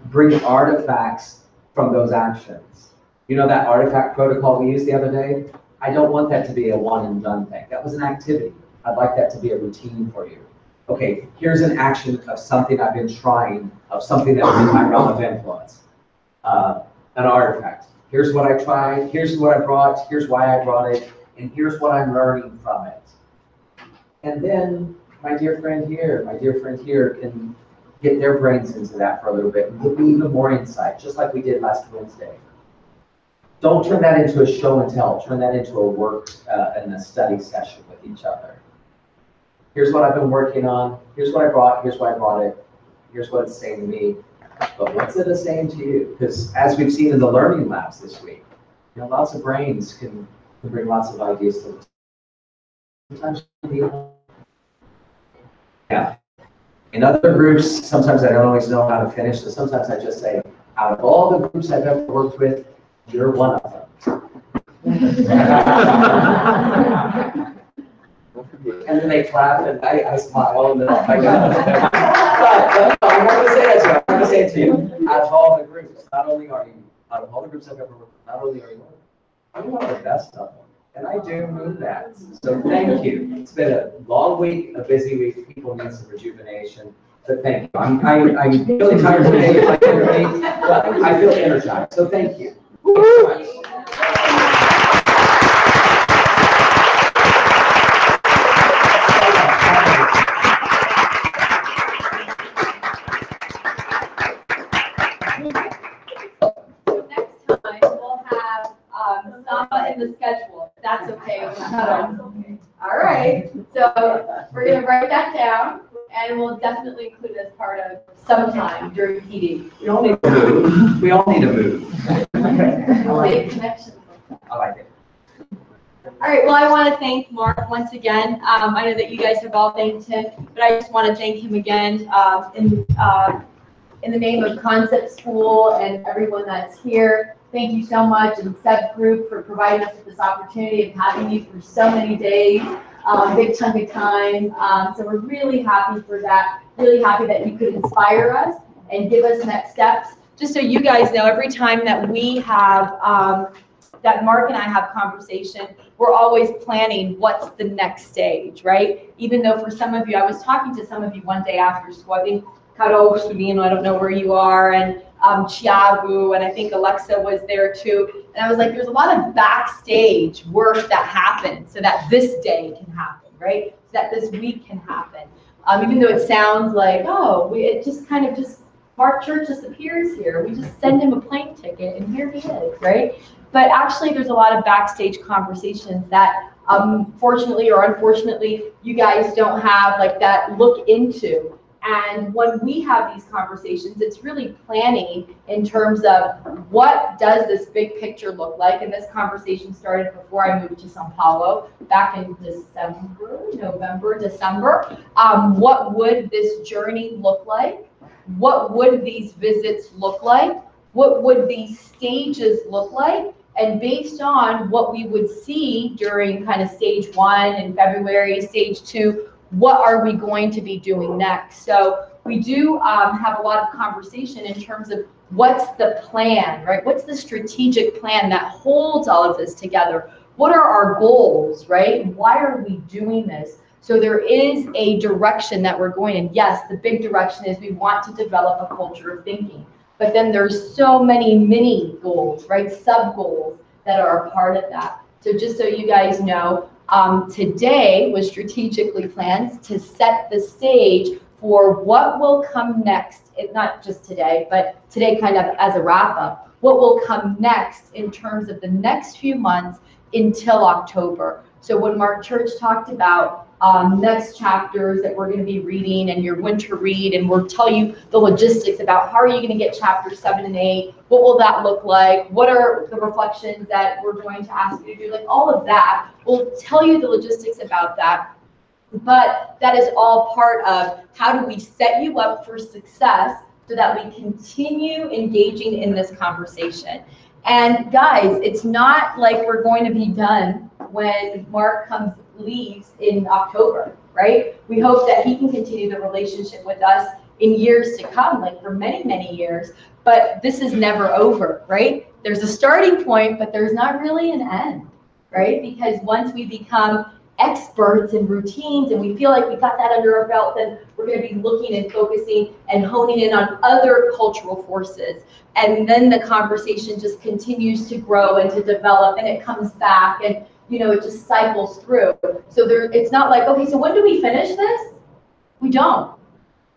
bring artifacts from those actions. You know that artifact protocol we used the other day? I don't want that to be a one and done thing. That was an activity. I'd like that to be a routine for you. Okay, here's an action of something I've been trying, of something that was in my realm of influence. An artifact. Here's what I tried, here's what I brought, here's why I brought it, and here's what I'm learning from it. And then my dear friend here can get their brains into that for a little bit and give me even more insight, just like we did last Wednesday. Don't turn that into a show and tell, turn that into a work and a study session with each other. Here's what I've been working on, here's what I brought, here's why I brought it, here's what it's saying to me, but what's it saying to you? Because as we've seen in the learning labs this week, you know, lots of brains can bring lots of ideas to sometimes. Yeah. In other groups, sometimes I don't always know how to finish, so sometimes I just say, out of all the groups I've ever worked with, you're one of them. And then they clap, and I smile, and then I go. But I want to say that to you. I want to say it to you. Out of all the groups, not only are you, out of all the groups I've ever worked with, not only are you one of the best of them. And I do mean that. So thank you. It's been a long week, a busy week. People need some rejuvenation. So thank you. I'm really tired today, but I feel energized. So thank you. Samba in the schedule, if that's okay. All right, so we're gonna write that down, and we'll definitely include it as part of sometime during PD. We all need to move. We all need to move. Make connections. I like it. All right, well, I want to thank Mark once again. I know that you guys have all thanked him, but I just want to thank him again in the name of Concept School and everyone that's here. Thank you so much, and Seb Group for providing us with this opportunity of having you for so many days, big chunk of time. So we're really happy for that, really happy that you could inspire us and give us next steps. Just so you guys know, every time that we have, that Mark and I have conversation, we're always planning what's the next stage, right? Even though for some of you, I was talking to some of you one day after school, I think Carol, I don't know where you are, and Chiagu, and I think Alexa was there too. And I was like, there's a lot of backstage work that happens so that this day can happen, right? So that this week can happen. Even though it sounds like, oh, it just kind of just, Mark Church just appears here. We just send him a plane ticket and here he is, right? But actually there's a lot of backstage conversations that fortunately or unfortunately, you guys don't have like that look into. And when we have these conversations, it's really planning in terms of what does this big picture look like? And this conversation started before I moved to Sao Paulo back in November, December. What would this journey look like? What would these visits look like? What would these stages look like? And based on what we would see during kind of stage 1 in February, stage 2, what are we going to be doing next? So we do have a lot of conversation in terms of what's the plan, right? What's the strategic plan that holds all of this together? What are our goals, right? Why are we doing this? So there is a direction that we're going in. Yes, the big direction is we want to develop a culture of thinking. But then there's so many mini goals, right? Sub goals that are a part of that. So just so you guys know, today was strategically planned to set the stage for what will come next. It's not just today, but today kind of as a wrap up, what will come next in terms of the next few months until October. So when Mark Church talked about next chapters that we're going to be reading and your winter read, and we'll tell you the logistics about how are you going to get chapters 7 and 8, what will that look like, what are the reflections that we're going to ask you to do, like all of that. We'll tell you the logistics about that. But that is all part of how do we set you up for success so that we continue engaging in this conversation. And guys, it's not like we're going to be done when Mark leaves in October, right? We hope that he can continue the relationship with us in years to come, like for many, many years. But this is never over, right? There's a starting point, but there's not really an end, right? Because once we become experts in routines and we feel like we got that under our belt, then we're going to be looking and focusing and honing in on other cultural forces. And then the conversation just continues to grow and to develop, and it comes back, and you know, it just cycles through. So it's not like, okay, so when do we finish this? We don't,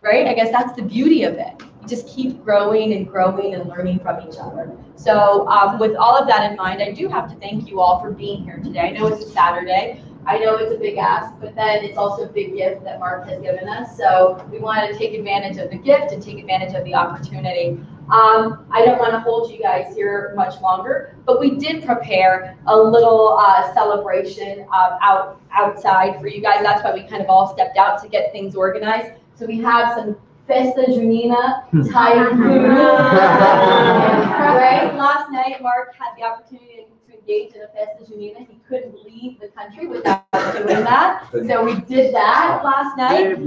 right? I guess that's the beauty of it. We just keep growing and growing and learning from each other. So with all of that in mind, I do have to thank you all for being here today. I know it's a Saturday. I know it's a big ask, but then it's also a big gift that Mark has given us. So we wanted to take advantage of the gift and take advantage of the opportunity. I don't want to hold you guys here much longer, but we did prepare a little celebration outside for you guys. That's why we kind of all stepped out to get things organized. So we have some Festa Junina Thai food. Right? Last night, Mark had the opportunity to engage in a Festa Junina. He couldn't leave the country without doing that. So we did that last night.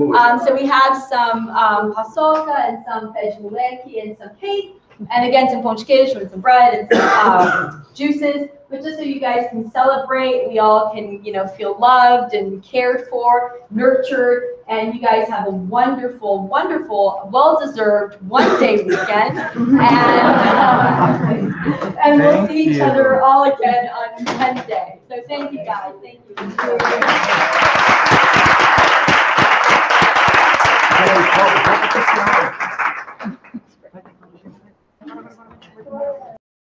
So we have some paçoca and some feijoada and some cake. And again, some pão de queijo and some bread and some juices. But just so you guys can celebrate, we all can, you know, feel loved and cared for, nurtured, and you guys have a wonderful, wonderful, well-deserved one-day weekend. And we'll see each other all again on Wednesday. So thank you guys. Thank you.